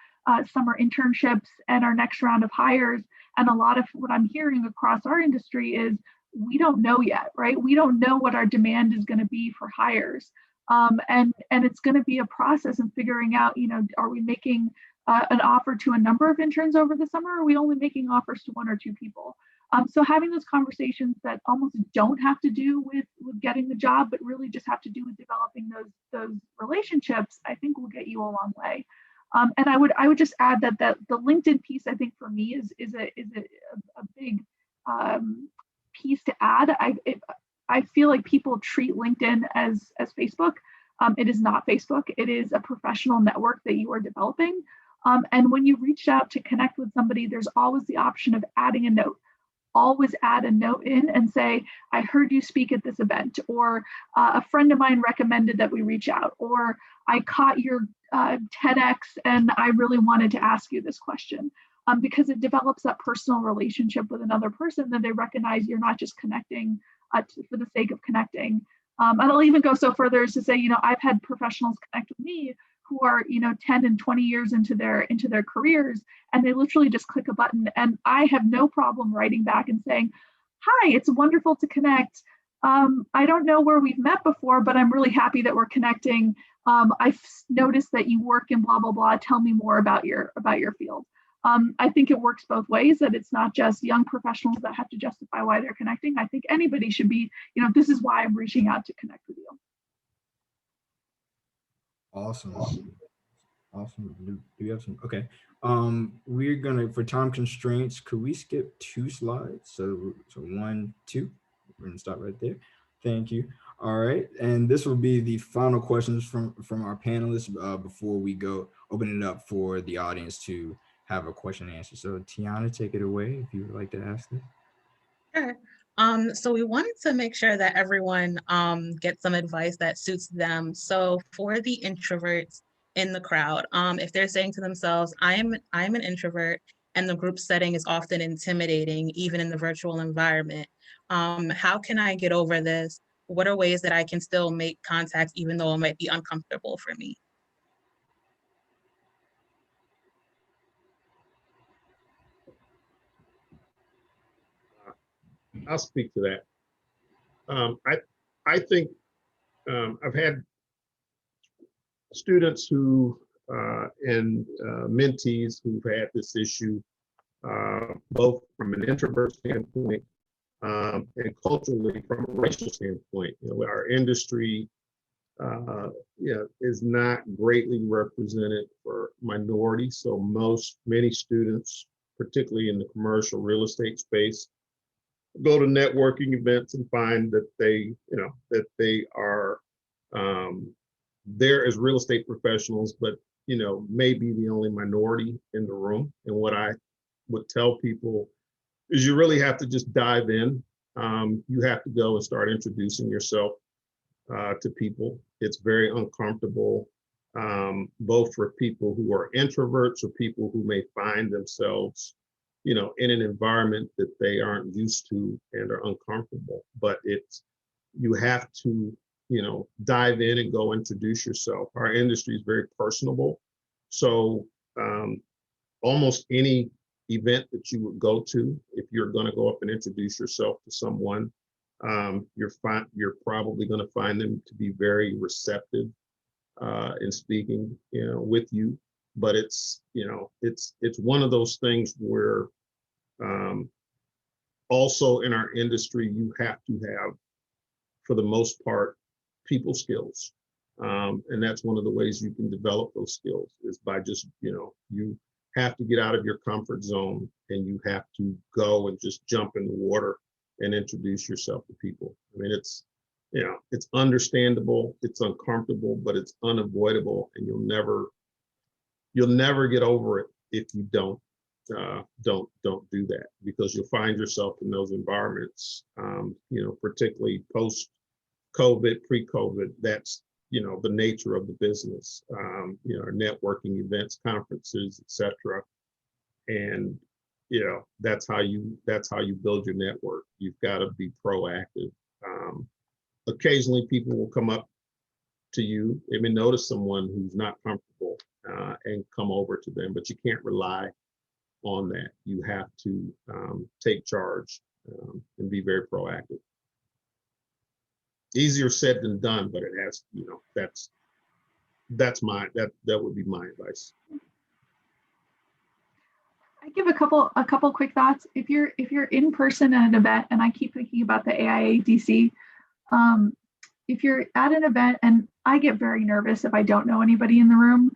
summer internships and our next round of hires. And a lot of what I'm hearing across our industry is we don't know yet, right? We don't know what our demand is going to be for hires. And it's going to be a process of figuring out, are we making an offer to a number of interns over the summer? Or are we only making offers to 1 or 2 people? So having those conversations that almost don't have to do with getting the job, but really just have to do with developing those relationships, I think will get you a long way. And I would just add that the LinkedIn piece, I think for me is a big piece to add. I feel like people treat LinkedIn as Facebook. It is not Facebook. It is a professional network that you are developing. And when you reach out to connect with somebody, there's always the option of adding a note. always add a note in and say, I heard you speak at this event, or a friend of mine recommended that we reach out, or I caught your TEDx and I really wanted to ask you this question. Because it develops that personal relationship with another person that they recognize you're not just connecting for the sake of connecting. And I'll even go so further as to say, I've had professionals connect with me who are, 10 and 20 years into their careers, and they literally just click a button, and I have no problem writing back and saying, hi, it's wonderful to connect. I don't know where we've met before, but I'm really happy that we're connecting. I've noticed that you work in blah, blah, blah. Tell me more about your field. I think it works both ways, that it's not just young professionals that have to justify why they're connecting. I think anybody should be, this is why I'm reaching out to connect with you. Awesome. Awesome. Do you have some? Okay. We're gonna, for time constraints, could we skip 2 slides? So 1, 2. We're gonna stop right there. Thank you. All right, and this will be the final questions from our panelists before we go open it up for the audience to have a question and answer. So Tiana, take it away if you would like to ask this. Sure. So we wanted to make sure that everyone gets some advice that suits them. So for the introverts in the crowd, if they're saying to themselves, I'm an introvert and the group setting is often intimidating, even in the virtual environment, how can I get over this? What are ways that I can still make contacts even though it might be uncomfortable for me? I'll speak to that. I think I've had students who and mentees who've had this issue, both from an introvert standpoint and culturally from a racial standpoint. Our industry is not greatly represented for minorities. So many students, particularly in the commercial real estate space, go to networking events and find that they are there as real estate professionals, but may be the only minority in the room. And what I would tell people is you really have to just dive in. You have to go and start introducing yourself to people. It's very uncomfortable, both for people who are introverts or people who may find themselves in an environment that they aren't used to and are uncomfortable. But you have to, dive in and go introduce yourself. Our industry is very personable. So almost any event that you would go to, if you're going to go up and introduce yourself to someone, you're probably going to find them to be very receptive in speaking, with you. But it's one of those things where also in our industry, you have to have, for the most part, people skills. And that's one of the ways you can develop those skills is by just, you have to get out of your comfort zone and you have to go and just jump in the water and introduce yourself to people. I mean, it's understandable, it's uncomfortable, but it's unavoidable, and you'll never get over it if you don't do that, because you'll find yourself in those environments, particularly post-COVID, pre-COVID. That's the nature of the business, networking events, conferences, etc. And that's how you build your network. You've got to be proactive. Occasionally, people will come up to you. They may notice someone who's not comfortable and come over to them, but you can't rely on that. You have to take charge and be very proactive. Easier said than done, but it has, that would be my advice. I give a couple quick thoughts. If you're in person at an event, and I keep thinking about the AIADC, if you're at an event, and I get very nervous if I don't know anybody in the room,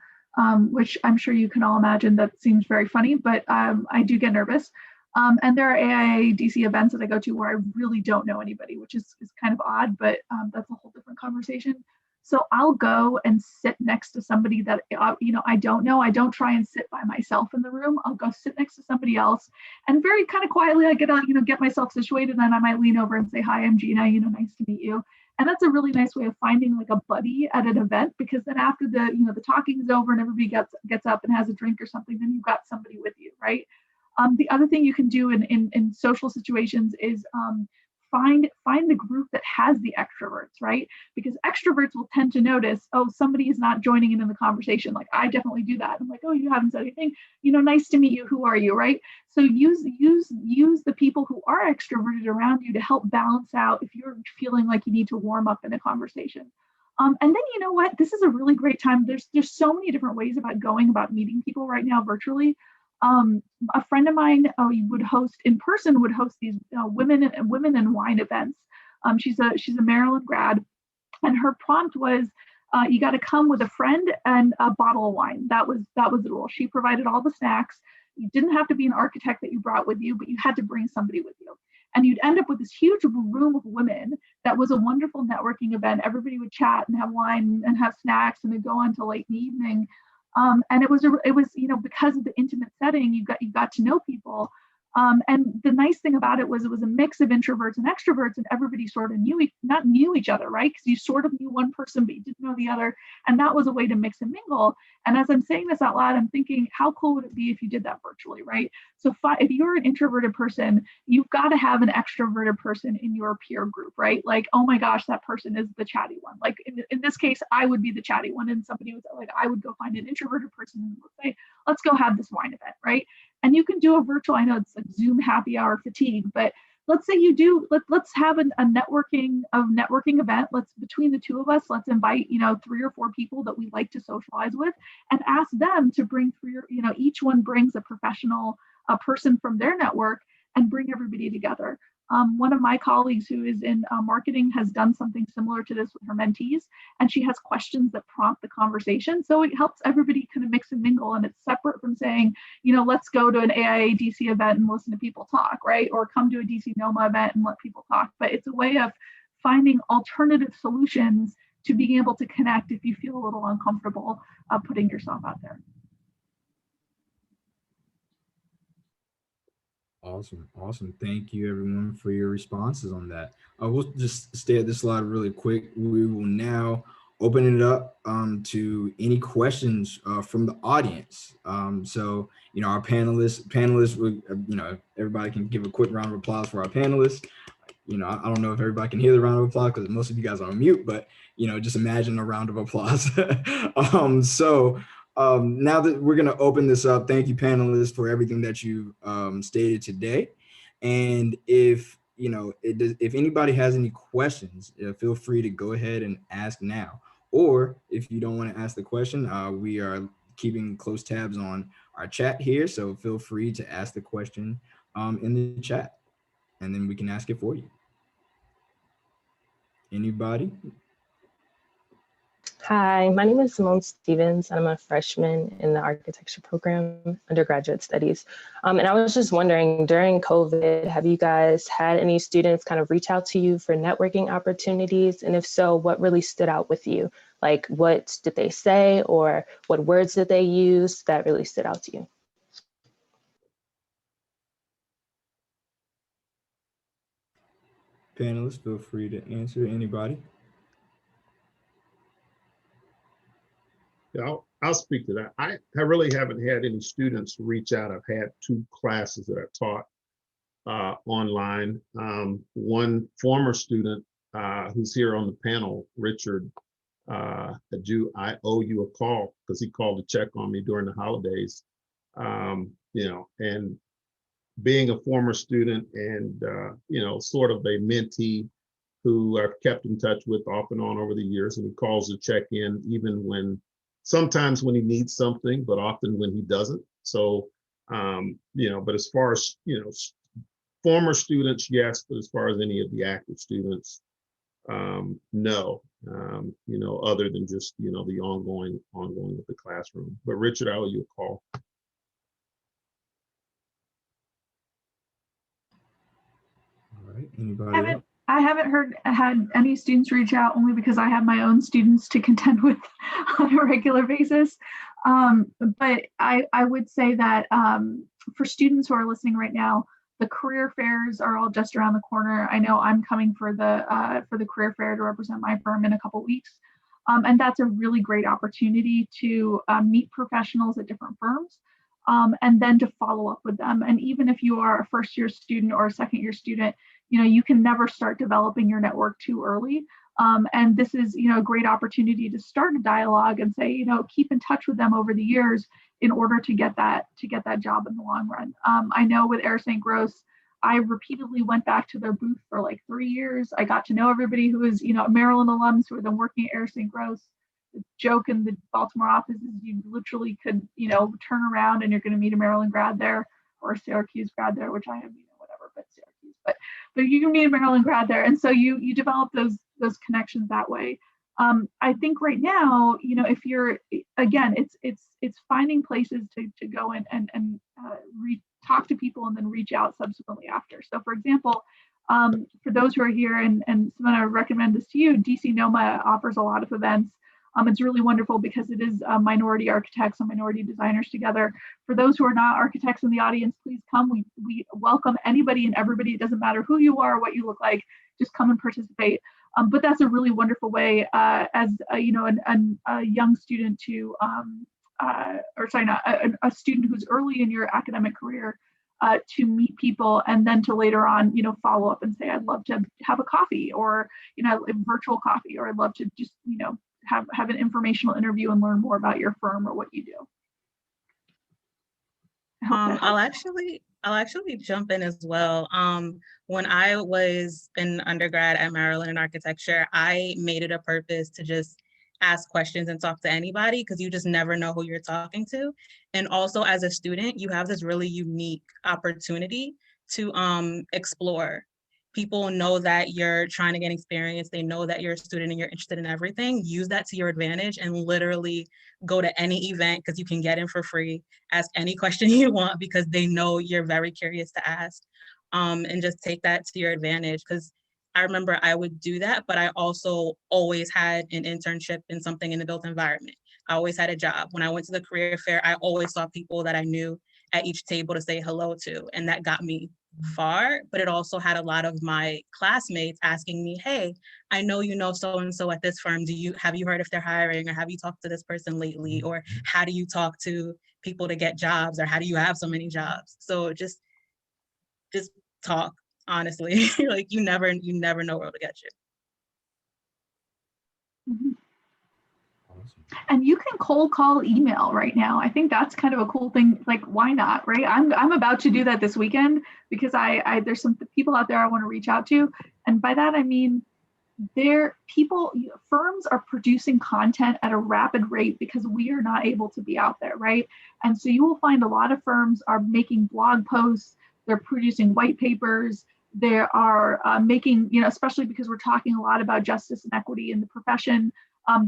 which I'm sure you can all imagine that seems very funny, but I do get nervous. And there are AIADC events that I go to where I really don't know anybody, which is kind of odd, but that's a whole different conversation. So I'll go and sit next to somebody that, I don't know. I don't try and sit by myself in the room. I'll go sit next to somebody else, and very kind of quietly, I get myself situated, and then I might lean over and say, hi, I'm Gina, nice to meet you. And that's a really nice way of finding like a buddy at an event, because then after the talking is over and everybody gets up and has a drink or something, then you've got somebody with you, right? The other thing you can do in social situations is find the group that has the extroverts, right? Because extroverts will tend to notice, oh, somebody is not joining in the conversation. Like I definitely do that. I'm like, oh, you haven't said anything. Nice to meet you. Who are you, right? So use the people who are extroverted around you to help balance out if you're feeling like you need to warm up in a conversation. And then you know what? This is a really great time. There's so many different ways about meeting people right now virtually. A friend of mine would host these women and wine events. She's a Maryland grad, and her prompt was, you got to come with a friend and a bottle of wine. That was the rule. She provided all the snacks. You didn't have to be an architect that you brought with you, but you had to bring somebody with you. And you'd end up with this huge room of women. That was a wonderful networking event. Everybody would chat and have wine and have snacks, and it'd go on till late in the evening. And it was because of the intimate setting, you got to know people. And the nice thing about it was a mix of introverts and extroverts, and everybody sort of knew each other, right? Because you sort of knew one person, but you didn't know the other. And that was a way to mix and mingle. And as I'm saying this out loud, I'm thinking, how cool would it be if you did that virtually, right? So if you're an introverted person, you've got to have an extroverted person in your peer group, right? Like, oh my gosh, that person is the chatty one. Like in this case, I would be the chatty one, and somebody was like, I would go find an introverted person and say, let's go have this wine event, right? And you can do a virtual, I know it's like Zoom happy hour fatigue, but let's say you do, let's have a networking event. Between the two of us, let's invite, 3 or 4 people that we like to socialize with, and ask them to bring each one brings a professional person from their network, and bring everybody together. One of my colleagues who is in marketing has done something similar to this with her mentees, and she has questions that prompt the conversation. So it helps everybody kind of mix and mingle, and it's separate from saying, let's go to an AIA DC event and listen to people talk, right? Or come to a DC NOMA event and let people talk. But it's a way of finding alternative solutions to being able to connect if you feel a little uncomfortable putting yourself out there. Awesome. Thank you, everyone, for your responses on that. We'll just stay at this slide really quick. We will now open it up to any questions from the audience. So, our panelists, everybody can give a quick round of applause for our panelists. I don't know if everybody can hear the round of applause because most of you guys are on mute, but, just imagine a round of applause. Now that we're going to open this up, thank you, panelists, for everything that you stated today. And if anybody has any questions, feel free to go ahead and ask now. Or if you don't want to ask the question, we are keeping close tabs on our chat here. So feel free to ask the question in the chat, and then we can ask it for you. Anybody? Hi, my name is Simone Stevens, and I'm a freshman in the architecture program, undergraduate studies. And I was just wondering, during COVID, have you guys had any students kind of reach out to you for networking opportunities? And if so, what really stood out with you? Like, what did they say, or what words did they use that really stood out to you? Panelists, feel free to answer. Anybody? Yeah, I'll speak to that. I really haven't had any students reach out. I've had 2 classes that I've taught online. One former student who's here on the panel, Richard, I owe you a call because he called to check on me during the holidays. And being a former student and, sort of a mentee who I've kept in touch with off and on over the years, and he calls to check in even sometimes when he needs something, but often when he doesn't. So, but as far as, former students, yes, but as far as any of the active students, no, other than just, the ongoing with the classroom. But Richard, I owe you a call. All right, anybody else? I haven't had any students reach out, only because I have my own students to contend with on a regular basis. But I would say that for students who are listening right now, the career fairs are all just around the corner. I know I'm coming for the career fair to represent my firm in a couple weeks. And that's a really great opportunity to meet professionals at different firms, and then to follow up with them. And even if you are a first year student or a second year student, you can never start developing your network too early. And this is, a great opportunity to start a dialogue and say, keep in touch with them over the years in order to get that job in the long run. I know with Air St. Gross, I repeatedly went back to their booth for like 3 years. I got to know everybody who was, Maryland alums who had been working at Air St. Gross. The joke in the Baltimore office is you literally could, turn around and you're going to meet a Maryland grad there or a Syracuse grad there, which I have, whatever, but Syracuse. But you can meet a Maryland grad there, and so you develop those connections that way. I think right now, if you're, again, it's finding places to go in and talk to people and then reach out subsequently after. So for example, for those who are here, and Simona, I recommend this to you, DC NOMA offers a lot of events. It's really wonderful because it is minority architects and minority designers together. For those who are not architects in the audience, please come. We welcome anybody and everybody. It doesn't matter who you are or what you look like, just come and participate. But that's a really wonderful way as a young student to, a student who's early in your academic career, to meet people, and then to later on, follow up and say, I'd love to have a coffee, or, a virtual coffee, or I'd love to just, have an informational interview and learn more about your firm or what you do. I'll actually jump in as well. When I was in undergrad at Maryland in architecture, I made it a purpose to just ask questions and talk to anybody, because you just never know who you're talking to. And also as a student, you have this really unique opportunity to explore. People know that you're trying to get experience. They know that you're a student and you're interested in everything. Use that to your advantage and literally go to any event, because you can get in for free. Ask any question you want because they know you're very curious to ask. And just take that to your advantage, because I remember I would do that, but I also always had an internship in something in the built environment. I always had a job. When I went to the career fair, I always saw people that I knew at each table to say hello to, and that got me far. But it also had a lot of my classmates asking me, hey, I know you know so-and-so at this firm. Have you heard if they're hiring, or have you talked to this person lately? Or how do you talk to people to get jobs? Or how do you have so many jobs? So just talk, honestly. Like you never know where to get you. Mm-hmm. And you can cold call email right now. I think that's kind of a cool thing. Like, why not, right? I'm about to do that this weekend, because there's some people out there I want to reach out to. And by that, I mean, firms are producing content at a rapid rate because we are not able to be out there, right? And so you will find a lot of firms are making blog posts, they're producing white papers, they are making, especially because we're talking a lot about justice and equity in the profession,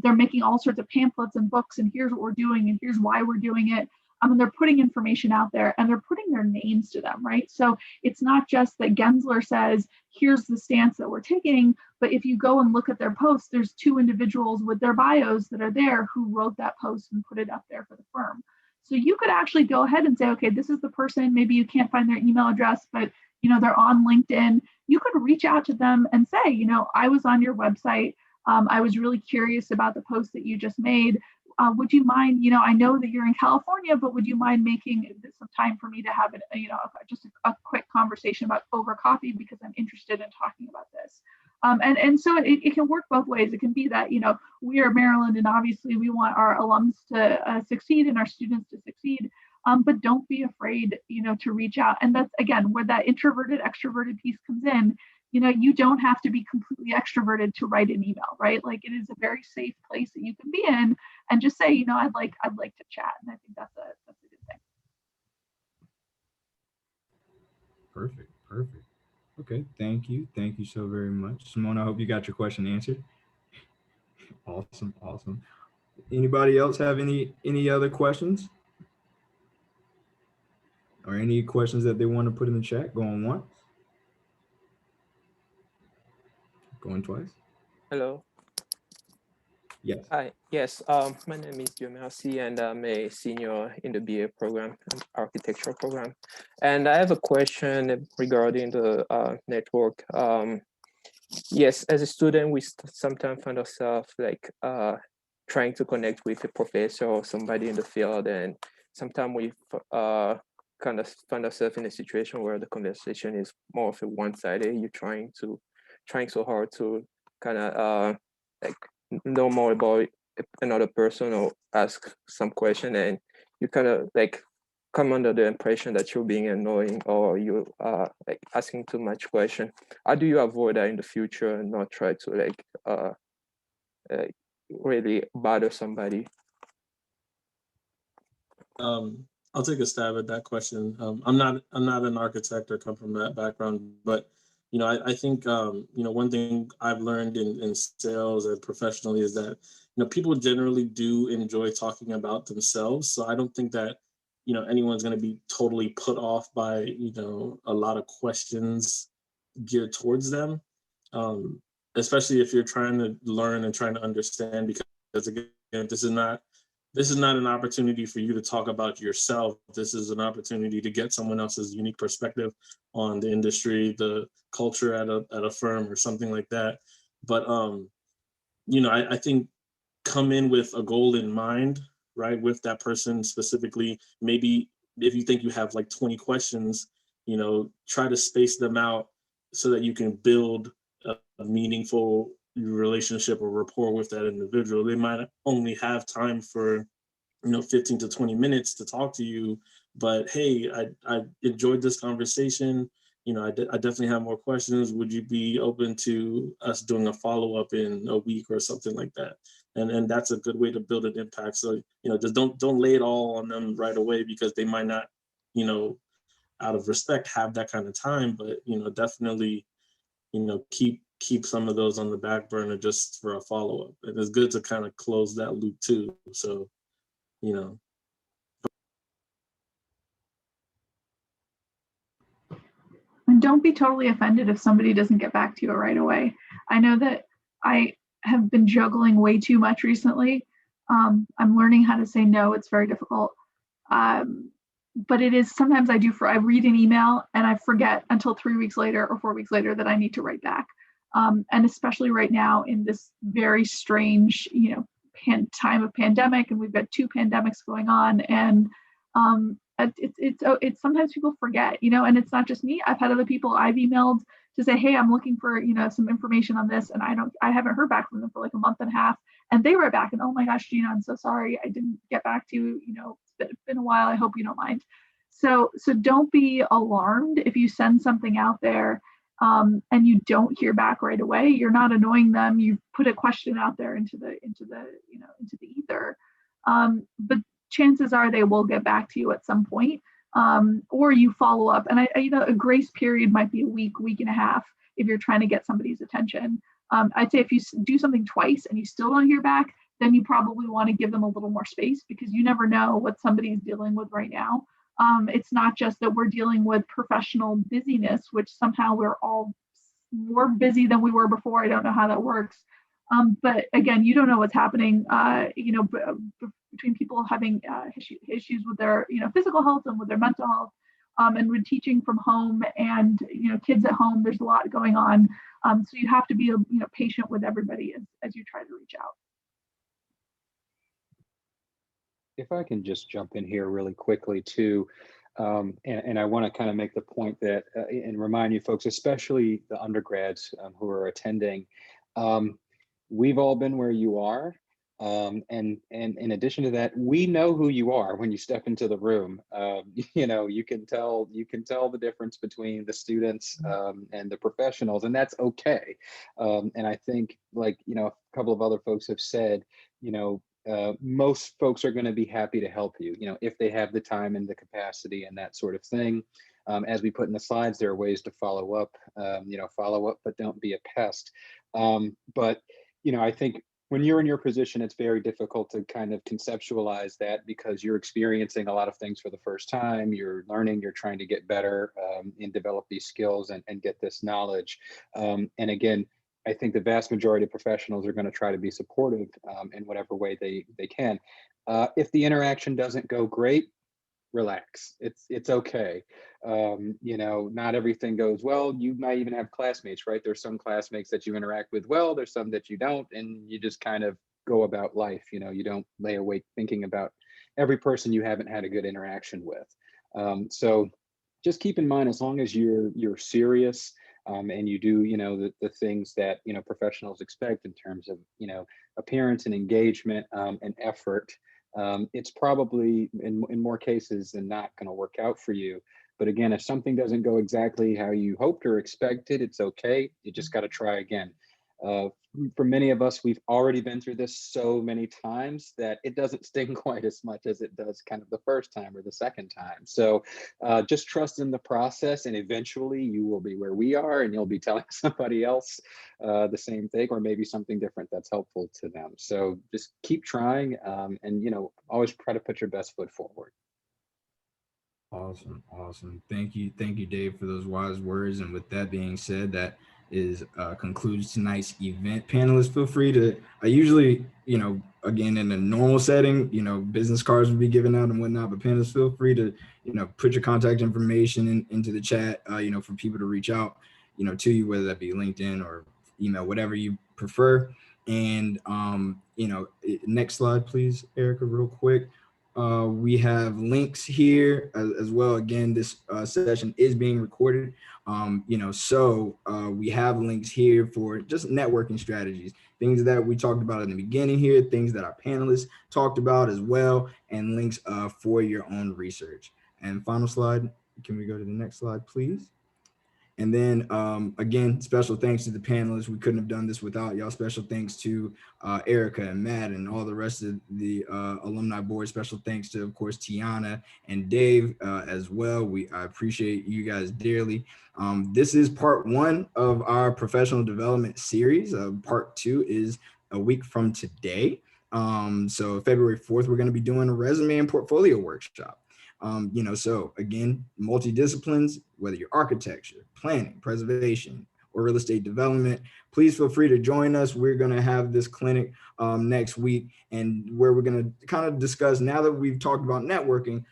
they're making all sorts of pamphlets and books, and here's what we're doing, and here's why we're doing it. And they're putting information out there, and they're putting their names to them, right? So it's not just that Gensler says, here's the stance that we're taking, but if you go and look at their posts, there's 2 individuals with their bios that are there who wrote that post and put it up there for the firm. So you could actually go ahead and say, okay, this is the person, maybe you can't find their email address, but they're on LinkedIn. You could reach out to them and say, I was on your website. I was really curious about the post that you just made. Would you mind, I know that you're in California, but would you mind making some time for me to have just a quick conversation over coffee, because I'm interested in talking about this. And so it can work both ways. It can be that, we are Maryland, and obviously we want our alums to succeed and our students to succeed. But don't be afraid, to reach out. And that's, again, where that introverted, extroverted piece comes in. You don't have to be completely extroverted to write an email, right? Like, it is a very safe place that you can be in, and just say, I'd like to chat. And I think that's a good thing. Perfect. Okay, thank you so very much, Simona. I hope you got your question answered. Awesome. Anybody else have any other questions, or any questions that they want to put in the chat? Going once. Going twice. Hello. Yes. Hi. Yes. My name is Mercy, and I'm a senior in the BA program, architecture program. And I have a question regarding the network. Yes, as a student, we sometimes find ourselves like trying to connect with a professor or somebody in the field, and sometimes we kind of find ourselves in a situation where the conversation is more of a one-sided. You're trying so hard to kind of like know more about another person or ask some question, and you kind of like come under the impression that you're being annoying or you are like asking too much question. How do you avoid that in the future and not try to uh really bother somebody? I'll take a stab at that question. I'm not an architect or come from that background, but I think one thing I've learned in sales and professionally is that people generally do enjoy talking about themselves. So I don't think that anyone's going to be totally put off by a lot of questions geared towards them, especially if you're trying to learn and trying to understand. Because again, this is not an opportunity for you to talk about yourself. This is an opportunity to get someone else's unique perspective on the industry, the culture at a firm or something like that. But I think come in with a goal in mind, right? With that person specifically. Maybe if you think you have like 20 questions, try to space them out so that you can build a meaningful relationship or rapport with that individual. They might only have time for 15 to 20 minutes to talk to you, but hey, I enjoyed this conversation. I definitely have more questions. Would you be open to us doing a follow-up in a week or something like that? And that's a good way to build an impact. So just don't lay it all on them right away, because they might not out of respect have that kind of time. But definitely keep some of those on the back burner just for a follow-up. And it's good to kind of close that loop too. So And don't be totally offended if somebody doesn't get back to you right away. I know that I have been juggling way too much recently. I'm learning how to say no. It's very difficult. But it is sometimes I read an email and I forget until 3 weeks later or 4 weeks later that I need to write back. And especially right now in this very strange, time of pandemic, and we've got 2 pandemics going on, and it's sometimes people forget, and it's not just me. I've had other people I've emailed to say, hey, I'm looking for, some information on this, and I haven't heard back from them for like a month and a half, and they write back and, oh my gosh, Gina, I'm so sorry I didn't get back to you. It's been a while. I hope you don't mind. So don't be alarmed if you send something out there and you don't hear back right away. You're not annoying them. You put a question out there into the ether, but chances are they will get back to you at some point, or you follow up. And a grace period might be a week and a half if you're trying to get somebody's attention. I'd say if you do something twice and you still don't hear back, then you probably want to give them a little more space, because you never know what somebody's dealing with right now. It's not just that we're dealing with professional busyness, which somehow we're all more busy than we were before. I don't know how that works. But again, you don't know what's happening, between people having issues with their, physical health and with their mental health, and with teaching from home and, kids at home. There's a lot going on. So you have to be, patient with everybody as you try to reach out. If I can just jump in here really quickly too, and I want to kind of make the point that, and remind you folks, especially the undergrads who are attending, we've all been where you are. And in addition to that, we know who you are when you step into the room. You can tell the difference between the students and the professionals, and that's okay. And I think, like, a couple of other folks have said, most folks are going to be happy to help you, if they have the time and the capacity and that sort of thing. As we put in the slides, there are ways to follow up, but don't be a pest. But I think when you're in your position, it's very difficult to kind of conceptualize that, because you're experiencing a lot of things for the first time. You're learning, you're trying to get better and develop these skills and get this knowledge. And again, I think the vast majority of professionals are going to try to be supportive in whatever way they can. If the interaction doesn't go great, relax. It's okay. You know, not everything goes well. You might even have classmates, right? There's some classmates that you interact with well, there's some that you don't, and you just kind of go about life. You know, you don't lay awake thinking about every person you haven't had a good interaction with. So just keep in mind, as long as you're serious and you do, you know, the things that, you know, professionals expect in terms of, you know, appearance and engagement and effort, it's probably in more cases than not going to work out for you. But again, if something doesn't go exactly how you hoped or expected, it's okay. You just got to try again. For many of us, we've already been through this so many times that it doesn't sting quite as much as it does kind of the first time or the second time. So just trust in the process, and eventually you will be where we are, and you'll be telling somebody else the same thing, or maybe something different that's helpful to them. So just keep trying, and you know, always try to put your best foot forward. Awesome. Awesome. Thank you, Dave, for those wise words. And with that being said, that is concludes tonight's event. Panelists, feel free to, I usually, you know, again, in a normal setting, you know, business cards will be given out and whatnot, but panelists, feel free to, you know, put your contact information into the chat, you know, for people to reach out, you know, to you, whether that be LinkedIn or email, whatever you prefer. And, you know, next slide, please, Erica, real quick. We have links here as well. Again, this session is being recorded. You know, so we have links here for just networking strategies, things that we talked about in the beginning here, things that our panelists talked about as well, and links for your own research. And final slide, can we go to the next slide, please? And then again, special thanks to the panelists. We couldn't have done this without y'all. Special thanks to Erica and Matt and all the rest of the alumni board. Special thanks to, of course, Tiana and Dave as well. I appreciate you guys dearly. This is part 1 of our professional development series. Part 2 is a week from today. So February 4th, we're going to be doing a resume and portfolio workshop. You know, so again, multidisciplines, whether you're architecture, planning, preservation, or real estate development, please feel free to join us. We're going to have this clinic next week, and where we're going to kind of discuss, now that we've talked about networking,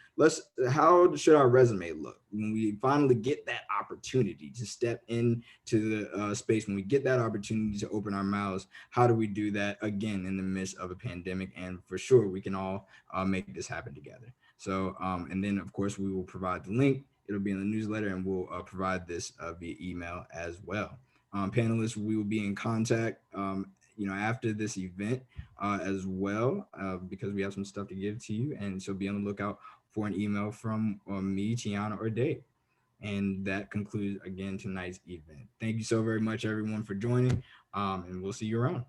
how should our resume look when we finally get that opportunity to step into the space, when we get that opportunity to open our mouths? How do we do that, again, in the midst of a pandemic? And for sure, we can all make this happen together. So, and then of course we will provide the link. It'll be in the newsletter, and we'll provide this via email as well. Panelists, we will be in contact, you know, after this event as well, because we have some stuff to give to you. And so be on the lookout for an email from me, Tiana, or Dave. And that concludes, again, tonight's event. Thank you so very much, everyone, for joining, and we'll see you around.